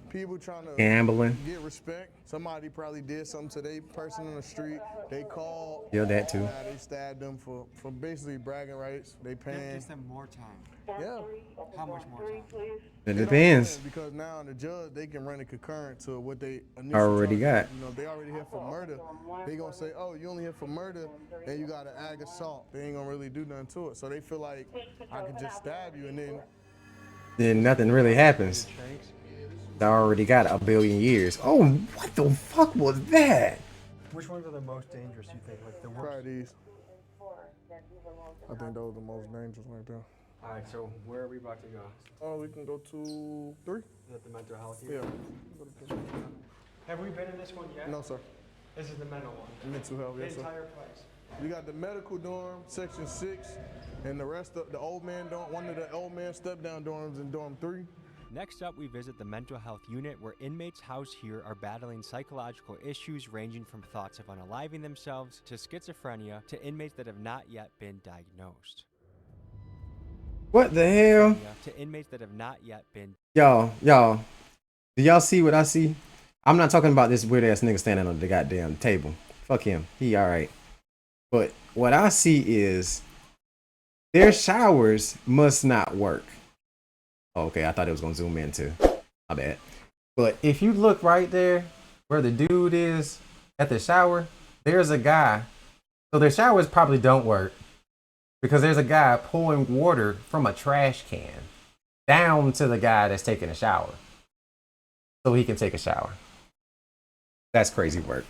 S7: People trying to
S1: Gambling.
S7: get respect. Somebody probably did something to their person on the street. They called.
S1: Yeah, that too.
S7: They stabbed them for basically bragging rights. They paying.
S2: That gives them more time.
S7: Yeah.
S2: How much more time?
S1: It depends.
S7: Because now the judge, they can run it concurrent to what they initially
S1: Already got.
S7: You know, if they already here for murder, they gonna say, oh, you only here for murder, and you got an ag assault. They ain't gonna really do nothing to it. So they feel like I can just stab you and
S1: then nothing really happens. They already got a billion years. Oh, what the fuck was that?
S2: Which ones are the most dangerous, you think? Like the worst?
S7: Probably these. I think those are the most dangerous right there.
S2: All right, so where are we about to go?
S7: Oh, we can go to 3.
S2: Is that the mental health
S7: Yeah.
S2: unit? Have we been in this one yet?
S7: No, sir.
S2: This is the mental one.
S7: Mental health,
S2: The
S7: yes, sir.
S2: entire place.
S7: We got the medical dorm, section 6, and the rest of the old man dorm, one of the old man step-down dorms in dorm 3.
S2: Next up, we visit the mental health unit where inmates housed here are battling psychological issues ranging from thoughts of unaliving themselves to schizophrenia to inmates that have not yet been diagnosed.
S1: What the hell?
S2: To inmates that have not yet been.
S1: Y'all, do y'all see what I see? I'm not talking about this weird ass nigga standing on the goddamn table. Fuck him. He alright. But what I see is their showers must not work. Oh, okay, I thought it was gonna zoom in too. My bad. But if you look right there where the dude is at the shower, there's a guy. So their showers probably don't work because there's a guy pouring water from a trash can down to the guy that's taking a shower so he can take a shower. That's crazy work.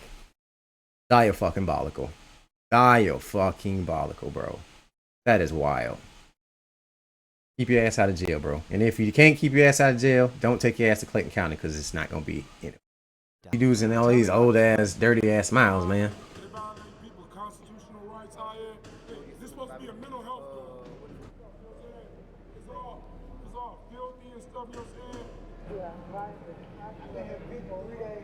S1: Diafucking-bolical. Diafucking-bolical, bro. That is wild. Keep your ass out of jail, bro. And if you can't keep your ass out of jail, don't take your ass to Clayton County because it's not going to be, you know. You dudes in all these old ass, dirty ass smiles, man.
S21: People's constitutional rights out here. This is supposed to be a mental health though. It's all filthy and stuff, you know what I'm saying?
S12: Yeah, right. I think if people read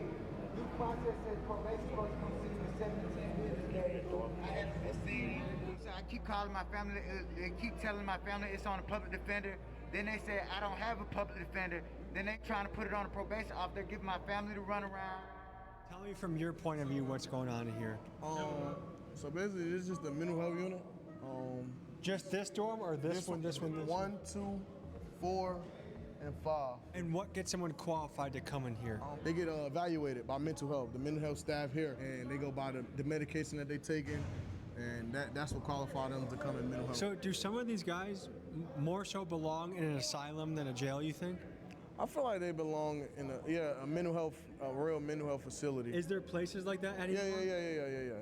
S12: due process says probation supposed to come see you in 17 business days. I haven't seen. So I keep calling my family. They keep telling my family it's on a public defender. Then they say I don't have a public defender. Then they trying to put it on a probation officer, giving my family to run around.
S2: Tell me from your point of view what's going on here.
S4: So basically, it's just a mental health unit.
S2: Just this dorm or this one, this one, this one?
S4: 1, 2, 4, and 5.
S2: And what gets someone qualified to come in here?
S4: They get evaluated by mental health, the mental health staff here, and they go by the medication that they're taking, and that's what qualifies them to come in mental health.
S2: So do some of these guys more so belong in an asylum than a jail, you think?
S4: I feel like they belong in a mental health, a real mental health facility.
S2: Is there places like that anymore?
S4: Yeah.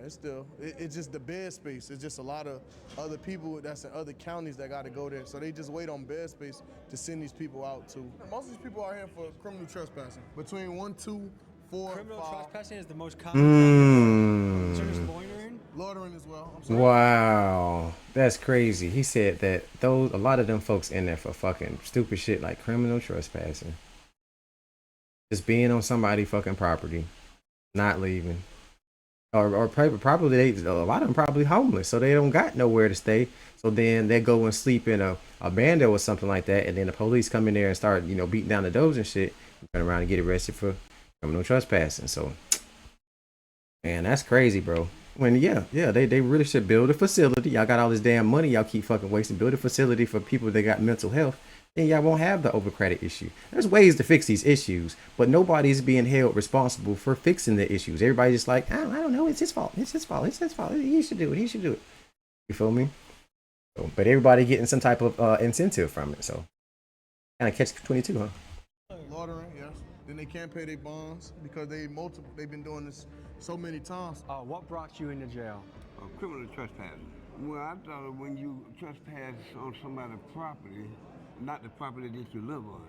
S4: It's just the bed space. It's just a lot of other people that's in other counties that got to go there. So they just wait on bed space to send these people out to. Most of these people are here for criminal trespassing. Between 1, 2, 4,
S2: Criminal
S4: 5.
S2: trespassing is the most common. So there's loitering?
S4: Loitering as well. I'm sorry.
S1: Wow, that's crazy. He said that a lot of them folks in there for fucking stupid shit like criminal trespassing, just being on somebody's fucking property, not leaving, or probably a lot of them probably homeless, so they don't got nowhere to stay. So then they go and sleep in a bando or something like that, and then the police come in there and start beating down the doors and shit, turn around and get arrested for criminal trespassing. So, man, that's crazy, bro. When they really should build a facility. Y'all got all this damn money, y'all keep fucking wasting. Build a facility for people that got mental health, then y'all won't have the overcrowded issue. There's ways to fix these issues, but nobody's being held responsible for fixing the issues. Everybody's just like, I don't know, it's his fault. He should do it. You feel me? So, but everybody getting some type of incentive from it. So kind of catch 22, huh?
S4: Loitering, yes. Then they can't pay their bonds because they've been doing this so many times.
S2: What brought you into jail?
S14: Criminal trespassing. Well, I thought when you trespass on somebody's property, not the property that you live on.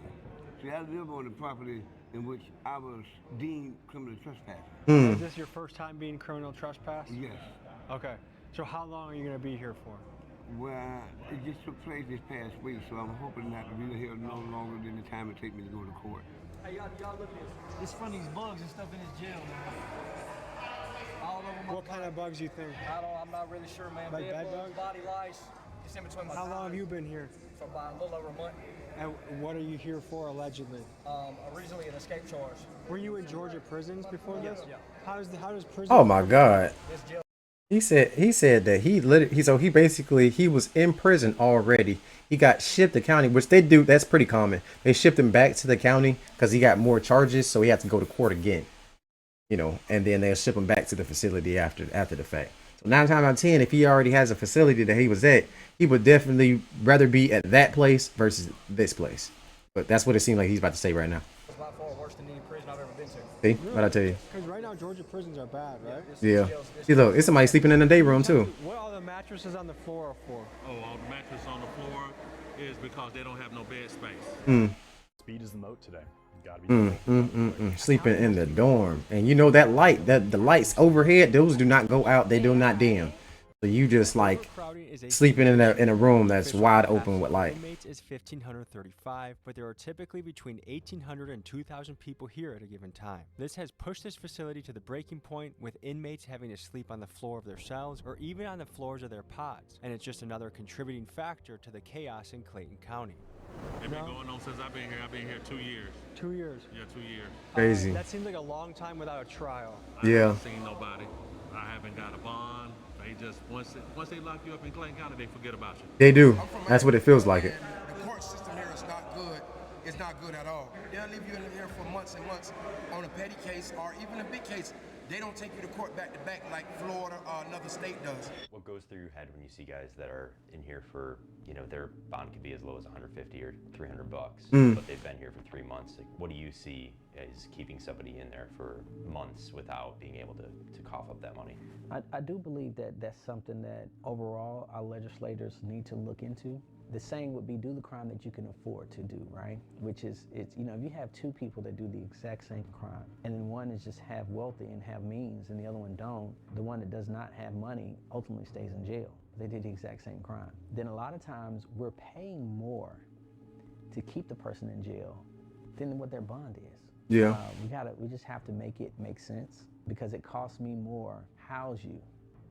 S14: See, I live on the property in which I was deemed criminal trespassing.
S2: Is this your first time being criminal trespass?
S14: Yes.
S2: Okay. So how long are you going to be here for?
S14: Well, it just took place this past week, so I'm hoping not to be here no longer than the time it takes me to go to court.
S10: Hey, y'all look at this. It's from these bugs and stuff in this jail, man. All over my
S2: What kind of bugs you think?
S10: I'm not really sure, man.
S2: Like bed
S10: bugs,
S2: bugs?
S10: body lice, just in between my
S2: How long have you been here?
S10: For about a little over a month.
S2: And what are you here for, allegedly?
S10: Originally an escape charge.
S2: Were you in Georgia prisons before this?
S10: Yeah.
S2: How does prison?
S1: Oh my God.
S10: This jail.
S1: He said that he was in prison already. He got shipped to county, which they do. That's pretty common. They shipped him back to the county because he got more charges, so he had to go to court again. And then they'll ship him back to the facility after the fact. So 9 times out of 10, if he already has a facility that he was at, he would definitely rather be at that place versus this place. But that's what it seems like he's about to say right now.
S10: It's by far worse than any prison I've ever been to.
S1: See what I tell you?
S2: Because right now Georgia prisons are bad, right?
S1: Yeah. See, look, it's somebody sleeping in the day room too.
S2: What are the mattresses on the floor for?
S16: All the mattresses on the floor is because they don't have no bed space.
S18: Speed is the moat today. You gotta be
S1: Sleeping in the dorm, and that light, the lights overhead, those do not go out. They do not dim. So you just like sleeping in a room that's wide open with light.
S2: Inmates is 1,535, but there are typically between 1,800 and 2,000 people here at a given time. This has pushed this facility to the breaking point, with inmates having to sleep on the floor of their cells or even on the floors of their pods, and it's just another contributing factor to the chaos in Clayton County.
S16: It's been going on since I've been here. I've been here 2 years.
S2: 2 years?
S16: Yeah, 2 years.
S1: Crazy.
S2: That seems like a long time without a trial.
S16: I haven't seen nobody. I haven't got a bond. They just once they lock you up in Clayton County, they forget about you.
S1: They do. That's what it feels like.
S25: The court system here is not good. It's not good at all. They'll leave you in there for months and months on a petty case or even a big case. They don't take you to court back to back like Florida or another state does.
S3: What goes through your head when you see guys that are in here for, you know, their bond could be as low as 150 or 300 bucks, but they've been here for 3 months? Like, what do you see as keeping somebody in there for months without being able to cough up that money?
S19: I do believe that that's something that overall our legislators need to look into. The saying would be, do the crime that you can afford to do, right? Which is, it's, you know, if you have two people that do the exact same crime, and then one is just half wealthy and have means, and the other one don't, the one that does not have money ultimately stays in jail. They did the exact same crime. Then a lot of times we're paying more to keep the person in jail than what their bond is.
S1: Yeah.
S19: We just have to make it make sense, because it costs me more to house you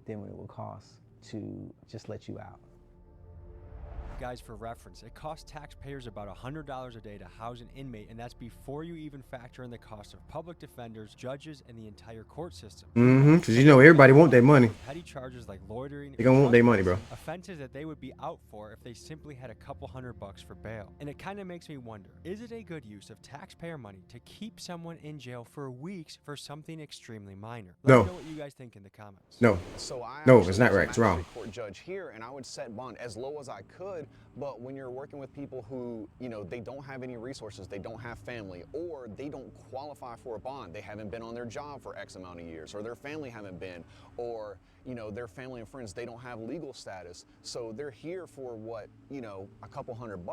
S19: than what it would cost to just let you out.
S2: Guys, for reference, it costs taxpayers about $100 a day to house an inmate, and that's before you even factor in the cost of public defenders, judges, and the entire court system.
S1: Because you know everybody want their money.
S2: Petty charges like loitering.
S1: They gonna want their money, bro.
S2: Offenses that they would be out for if they simply had a couple $100 for bail. And it kind of makes me wonder, is it a good use of taxpayer money to keep someone in jail for weeks for something extremely minor? Let me know what you guys think in the comments.
S1: No.
S5: So
S1: No, it's not right. It's wrong.
S5: Court judge here, and I would set bond as low as I could. But when you're working with people who, you know, they don't have any resources, they don't have family, or they don't qualify for a bond, they haven't been on their job for X amount of years, or their family haven't been, or, you know, their family and friends, they don't have legal status. So they're here for what, you know, a couple $100,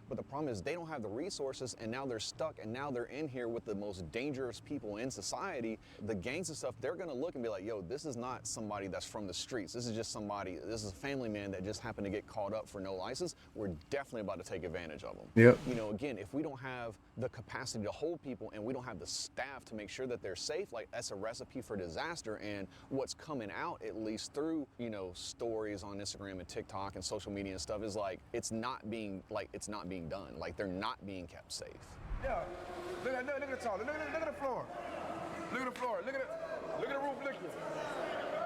S5: but the problem is they don't have the resources, and now they're stuck, and now they're in here with the most dangerous people in society. The gangs and stuff, they're gonna look and be like, yo, this is not somebody that's from the streets. This is just somebody, this is a family man that just happened to get caught up for no license. We're definitely about to take advantage of them.
S1: Yep.
S5: You know, again, if we don't have the capacity to hold people and we don't have the staff to make sure that they're safe, like, that's a recipe for disaster. And what's coming out, at least through, you know, stories on Instagram and TikTok and social media and stuff, is like, it's not being done. Like, they're not being kept safe.
S25: Yeah, look at the toilet, look at the floor. Look at the floor, look at the roof leaking.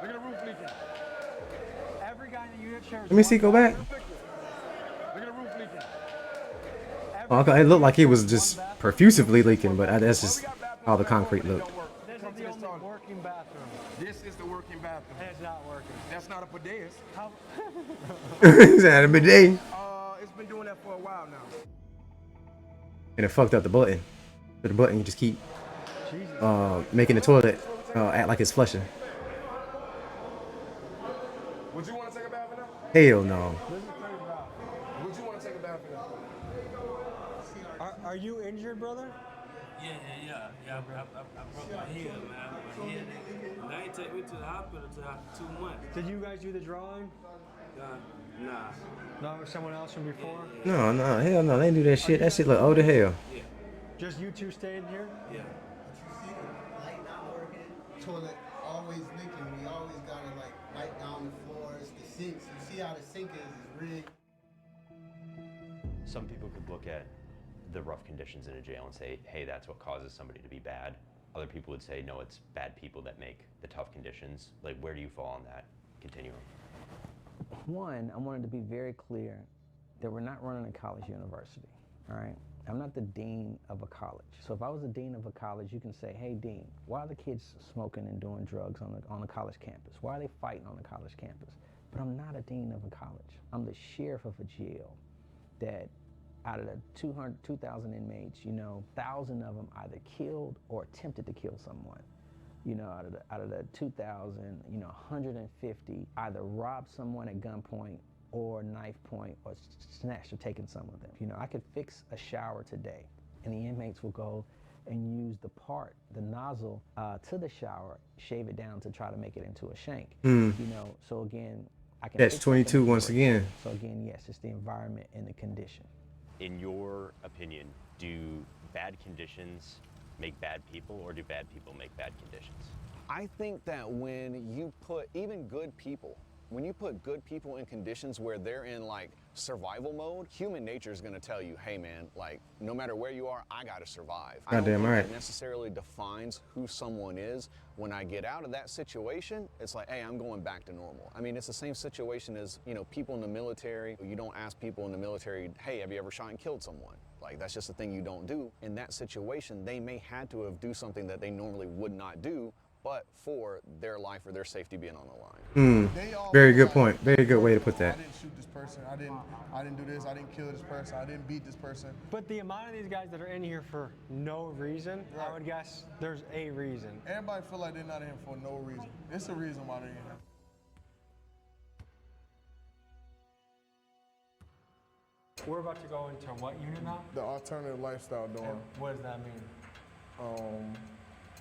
S25: Look at the roof leaking.
S2: Every guy in the unit shares.
S1: Let me see, go back.
S25: Look at the roof leaking.
S1: Oh, okay, it looked like it was just profusively leaking, but that's just how the concrete looked.
S2: This is the only working bathroom.
S25: This is the working bathroom.
S2: And it's not working.
S25: That's not a bidet.
S1: He's had a bidet.
S25: It's been doing that for a while now.
S1: And it fucked up the button. So the button, you just keep making the toilet act like it's flushing.
S25: Would you want to take a bath in that?
S1: Hell no.
S25: Would you want to take a bath in that?
S2: Are you injured, brother?
S8: Yeah. I broke my heel, man. My head. They ain't take me to the hospital till after 2 months.
S2: Did you guys do the drawing?
S8: Nah.
S2: No, someone else from before?
S1: No, hell no, they didn't do that shit. That shit look old as hell.
S8: Yeah.
S2: Just you two stayed here?
S8: Yeah.
S12: Light not working, toilet always leaking. We always gotta like wipe down the floors, the sinks. You see how the sink is rigged.
S3: Some people could look at the rough conditions in a jail and say, hey, that's what causes somebody to be bad. Other people would say, no, it's bad people that make the tough conditions. Like, where do you fall on that continuum?
S19: One, I wanted to be very clear that we're not running a college university, all right? I'm not the dean of a college. So if I was the dean of a college, you can say, hey, dean, why are the kids smoking and doing drugs on the college campus? Why are they fighting on the college campus? But I'm not a dean of a college. I'm the sheriff of a jail that out of the 2,000 inmates, you know, 1,000 of them either killed or attempted to kill someone. You know, out of the 2,000, you know, 150 either robbed someone at gunpoint or knife point or snatched or taken some of them. You know, I could fix a shower today, and the inmates will go and use the nozzle to the shower, shave it down to try to make it into a shank. You know, so again, I can.
S1: That's 22 once again.
S19: So again, yes, it's the environment and the condition.
S3: In your opinion, do bad conditions make bad people, or do bad people make bad conditions?
S5: I think that when you put even good people, when you put good people in conditions where they're in like survival mode, human nature is going to tell you, hey man, like no matter where you are, I got to survive. I don't think that necessarily defines who someone is. When I get out of that situation, it's like, hey, I'm going back to normal. I mean, it's the same situation as, you know, people in the military. You don't ask people in the military, hey, have you ever shot and killed someone? Like, that's just a thing you don't do. In that situation, they may had to have do something that they normally would not do, but for their life or their safety being on the line.
S1: Very good point. Very good way to put that.
S4: I didn't shoot this person. I didn't do this. I didn't kill this person. I didn't beat this person.
S2: But the amount of these guys that are in here for no reason, I would guess there's a reason.
S4: Everybody feel like they're not in here for no reason. It's a reason why they're in here.
S2: We're about to go into what unit now?
S4: The alternative lifestyle dorm.
S2: And what does that mean?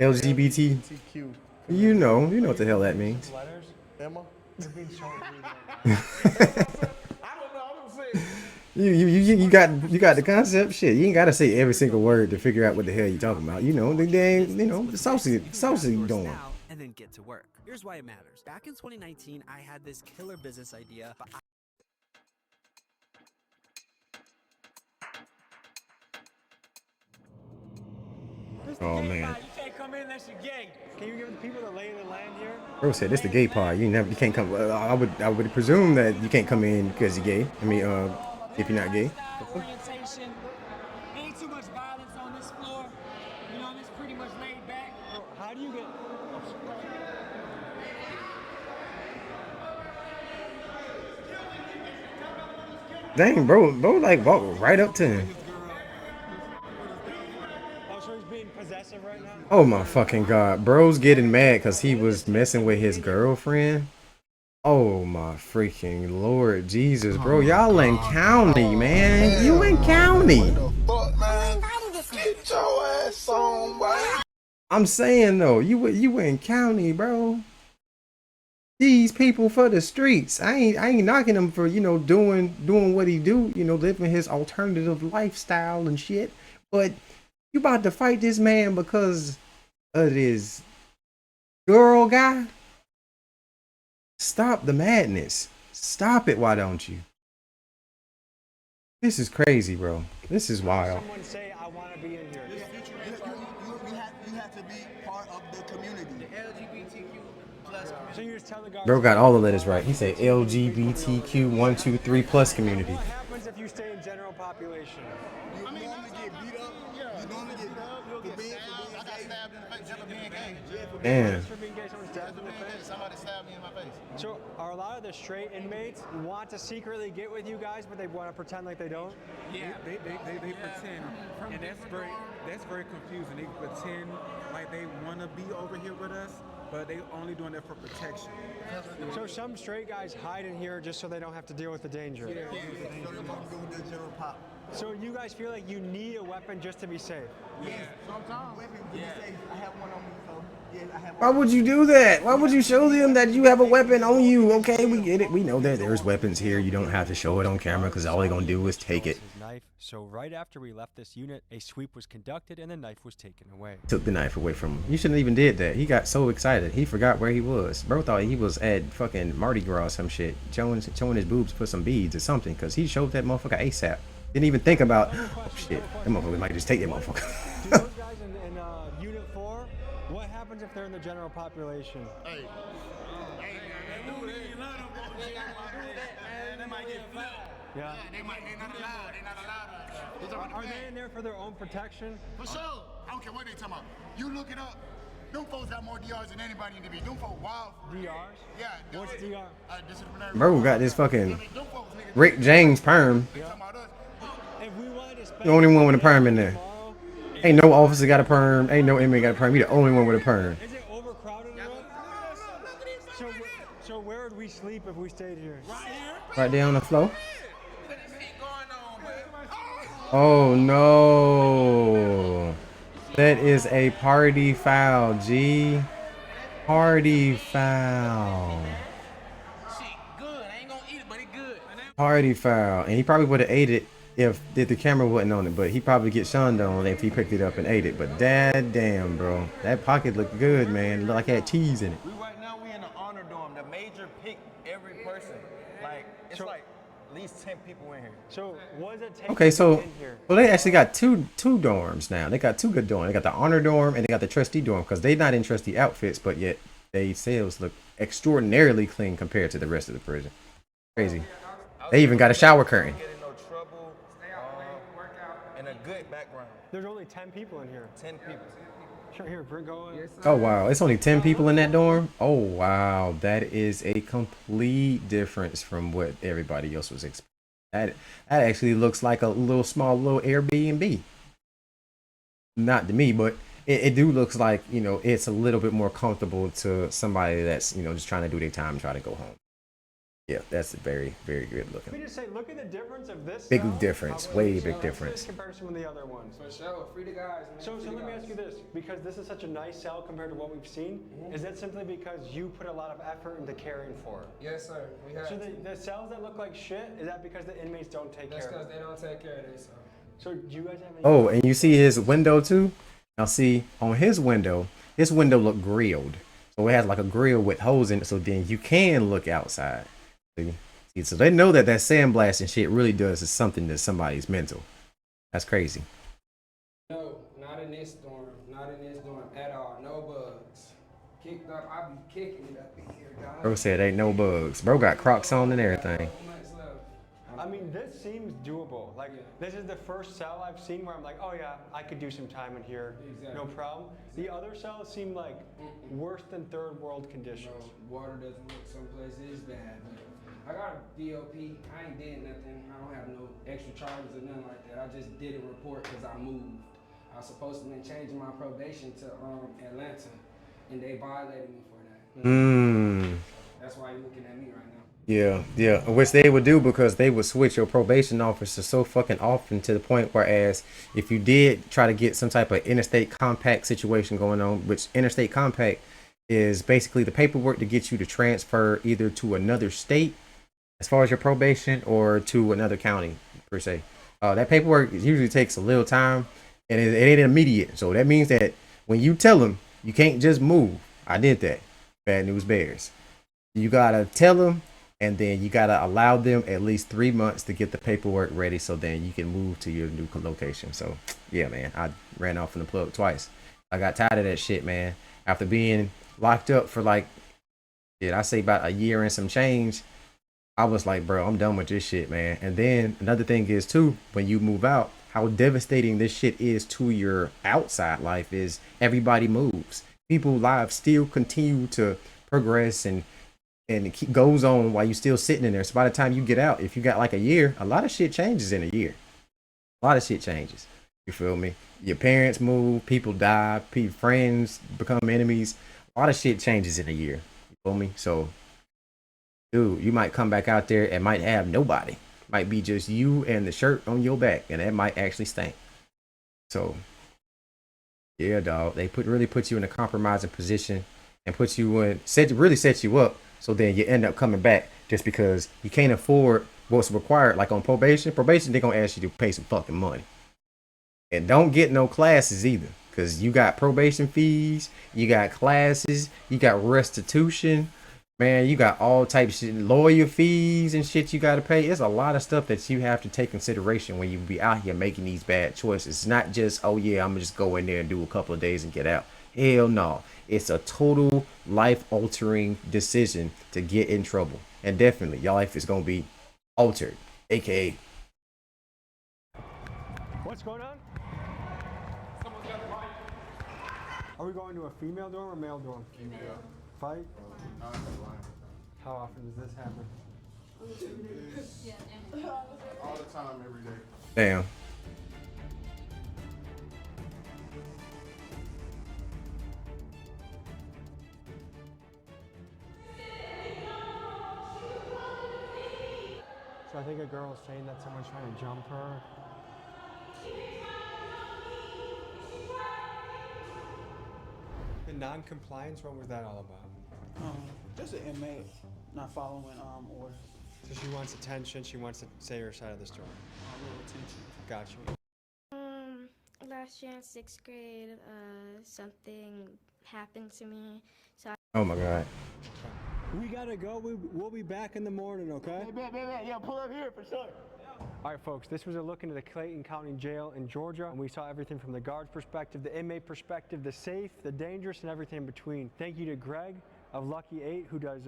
S1: LGBT.
S4: LGBTQ.
S1: You know what the hell that means.
S2: Letters?
S4: Emma?
S2: You're being so rude.
S4: I don't know. I'm saying.
S1: You got the concept. Shit, you ain't gotta say every single word to figure out what the hell you talking about. You know, the saucy dorm.
S6: And then get to work. Here's why it matters. Back in 2019, I had this killer business idea, but
S1: Oh man.
S2: You can't come in unless you're gay. Can you give the people that lay in the land here?
S1: Bro said this the gay part. You can't come. I would presume that you can't come in because you're gay. I mean, if you're not gay.
S8: Orientation. Ain't too much violence on this floor. You know, it's pretty much laid back.
S2: How do you get?
S1: Dang, bro, like walked right up to him.
S2: Possessive right now?
S1: Oh my fucking god, bro's getting mad because he was messing with his girlfriend. Oh my freaking Lord Jesus, bro, y'all in county, man. You in county.
S25: Get your ass on, boy.
S1: I'm saying though, you in county, bro. These people for the streets. I ain't knocking him for doing what he do, living his alternative lifestyle and shit. But you about to fight this man because of this girl guy? Stop the madness. Stop it, why don't you? This is crazy, bro. This is wild.
S2: Someone say, I want to be in here.
S10: You have to be part of the community. The LGBTQ plus community.
S2: So you just tell the guards.
S1: Bro got all the letters right. He said LGBTQ 123 plus community.
S2: What happens if you stay in general population?
S10: You normally get beat up. You normally get for being
S25: I got stabbed in the face just for being gay.
S1: Damn.
S2: For being gay, someone stabbed in the face.
S25: Somebody stabbed me in my face.
S2: So are a lot of the straight inmates want to secretly get with you guys, but they want to pretend like they don't?
S9: Yeah, they pretend, and that's very confusing. They pretend like they want to be over here with us, but they only doing that for protection.
S2: So some straight guys hide in here just so they don't have to deal with the danger. So you guys feel like you need a weapon just to be safe?
S10: Yeah. Sometimes women be safe. I have one on me, so yes, I have one.
S1: Why would you do that? Why would you show them that you have a weapon on you? Okay, we get it. We know that there's weapons here. You don't have to show it on camera because all they're going to do is take it.
S2: Knife. So right after we left this unit, a sweep was conducted and the knife was taken away.
S1: Took the knife away from him. You shouldn't even did that. He got so excited. He forgot where he was. Bro thought he was at fucking Mardi Gras or some shit. Showing his boobs for some beads or something because he showed that motherfucker ASAP. Didn't even think about, oh shit, that motherfucker might just take that motherfucker.
S2: Do those guys in Unit 4, what happens if they're in the general population?
S25: Hey. They might get flipped.
S2: Yeah.
S25: They're not allowed.
S2: Are they in there for their own protection?
S25: For sure. I don't care what they talking about. You look it up. Them folks got more DRs than anybody in the beat. Them folks wild.
S2: DRs?
S25: Yeah.
S2: What's DR?
S25: Disciplinary.
S1: Bro got this fucking Rick James perm.
S2: Yeah. If we wanted to spend
S1: The only one with a perm in there. Ain't no officer got a perm. Ain't no inmate got a perm. You the only one with a perm.
S2: Is it overcrowded enough? So where would we sleep if we stayed here?
S1: Right there on the floor. Oh no. That is a party foul, G. Party foul. Party foul. And he probably would have ate it if the camera wasn't on it, but he probably get shunned on if he picked it up and ate it. But dad damn, bro. That pocket looked good, man. It looked like it had cheese in it.
S10: Right now we in the honor dorm. The major pick every person. Like it's like at least 10 people in here.
S2: So what does it take
S1: Okay,
S2: to
S1: so
S2: get in here?
S1: well, they actually got two dorms now. They got two good dorms. They got the honor dorm and they got the trustee dorm because they not in trustee outfits, but yet they cells look extraordinarily clean compared to the rest of the prison. Crazy. They even got a shower curtain.
S10: Get in no trouble. And a good background.
S2: There's only 10 people in here.
S10: 10 people.
S2: Sure, here, bring go.
S1: Oh wow, it's only 10 people in that dorm. Oh wow, that is a complete difference from what everybody else was expecting. That actually looks like a little small little Airbnb. Not to me, but it do looks like it's a little bit more comfortable to somebody that's just trying to do their time and try to go home. Yeah, that's very very good looking.
S2: Let me just say, look at the difference of this.
S1: Big
S2: cell,
S1: difference,
S2: how-
S1: way
S2: so
S1: big
S2: let's
S1: difference.
S2: just compare some of the other ones.
S11: For sure, free the guys, man.
S2: So let me ask you this, because this is such a nice cell compared to what we've seen, is that simply because you put a lot of effort into caring for it?
S11: Yes, sir. We have
S2: So
S11: to.
S2: the cells that look like shit, is that because the inmates don't take
S11: That's
S2: care of
S11: because
S2: it?
S11: they don't take care of themselves.
S2: So do you guys have any?
S1: Oh, and you see his window too? Now see, on his window looked grilled. So it has like a grill with holes in it, so then you can look outside. See? So they know that sandblasting shit really does is something to somebody's mental. That's crazy.
S11: No, not in this dorm. Not in this dorm at all. No bugs. Kicked up. I be kicking it up in here, guys.
S1: Bro said ain't no bugs. Bro got Crocs on and everything.
S2: I mean, this seems doable. Like, this is the first cell I've seen where I'm like, oh yeah, I could do some time in here, no problem. The other cells seem like worse than third world conditions.
S11: No, water doesn't look some places bad. But I got a DOP. I ain't did nothing. I don't have no extra charges or nothing like that. I just did a report because I moved. I was supposed to be changing my probation to Atlanta, and they violated me for that. That's why you're looking at me right now.
S1: Yeah, which they would do because they would switch your probation officer so fucking often to the point whereas if you did try to get some type of interstate compact situation going on, which interstate compact is basically the paperwork to get you to transfer either to another state as far as your probation or to another county per se. That paperwork usually takes a little time and it ain't immediate. So that means that when you tell them you can't just move. I did that. Bad news bears. You gotta tell them. And then you gotta allow them at least 3 months to get the paperwork ready, so then you can move to your new location. So yeah, man, I ran off from the plug twice. I got tired of that shit, man. After being locked up for like, I say about a year and some change, I was like, bro, I'm done with this shit, man. And then another thing is too, when you move out, how devastating this shit is to your outside life is everybody moves. People's lives still continue to progress and it goes on while you're still sitting in there. So by the time you get out, if you got like a year, a lot of shit changes in a year. A lot of shit changes. You feel me? Your parents move, people die, friends become enemies. A lot of shit changes in a year. You feel me? So, dude, you might come back out there and might have nobody. Might be just you and the shirt on your back, and that might actually stink. So, yeah, dog. They really put you in a compromising position and put you in, really set you up. So then you end up coming back just because you can't afford what's required. Like on probation, they're going to ask you to pay some fucking money. And don't get no classes either. Because you got probation fees, you got classes, you got restitution. Man, you got all types of shit, lawyer fees and shit you got to pay. It's a lot of stuff that you have to take consideration when you be out here making these bad choices. It's not just, oh yeah, I'm going to just go in there and do a couple of days and get out. Hell no. It's a total life-altering decision to get in trouble. And definitely, your life is going to be altered, a.k.a.
S2: What's going on?
S11: Someone's got a fight.
S2: Are we going to a female dorm or male dorm?
S11: Female.
S2: Fight? How often does this happen?
S4: All the time, every day.
S1: Damn.
S2: So I think a girl is saying that someone's trying to jump her. The non-compliance, what was that all about?
S13: Just an inmate not following orders.
S2: So she wants attention, she wants to say her side of the story.
S13: A little attention.
S2: Gotcha.
S20: Last year in 6th grade, something happened to me.
S1: Oh my God.
S2: We gotta go. We'll be back in the morning, okay?
S10: Yeah, pull up here for sure.
S2: All right, folks, this was a look into the Clayton County Jail in Georgia, and we saw everything from the guard's perspective, the inmate perspective, the safe, the dangerous, and everything in between. Thank you to Greg of Lucky 8, who does,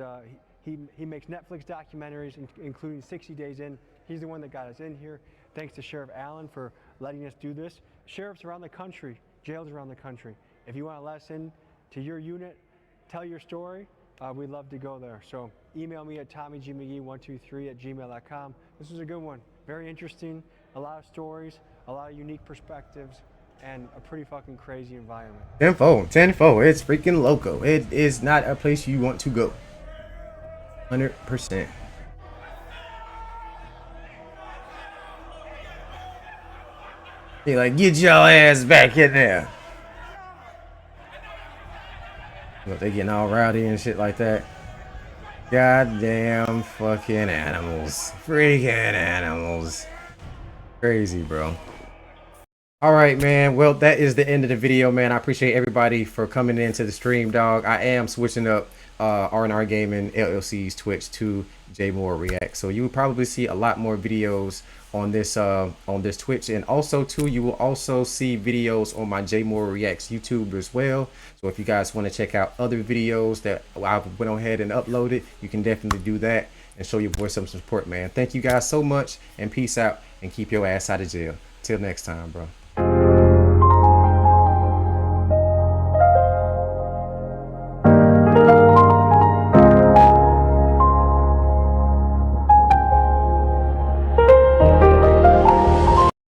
S2: he makes Netflix documentaries, including 60 Days In. He's the one that got us in here. Thanks to Sheriff Allen for letting us do this. Sheriffs around the country, jails around the country, If you want a lesson to your unit, tell your story. We'd love to go there. So email me at tommygmcgee123@gmail.com. This was a good one. Very interesting. A lot of stories, a lot of unique perspectives, and a pretty fucking crazy environment.
S1: Tenfold. It's freaking loco. It is not a place you want to go. 100%. You're like, get your ass back in there. Look, they getting all rowdy and shit like that. Goddamn fucking animals. Freaking animals. Crazy, bro. All right, man. Well, that is the end of the video, man. I appreciate everybody for coming into the stream, dog. I am switching up R&R Gaming LLC's Twitch to J Moore React. So you will probably see a lot more videos on this Twitch, and also too, you will also see videos on my J Moore Reacts YouTube as well. So if you guys want to check out other videos that I went ahead and uploaded, you can definitely do that and show your boy some support, man. Thank you guys so much, and peace out, and keep your ass out of jail. Till next time, bro.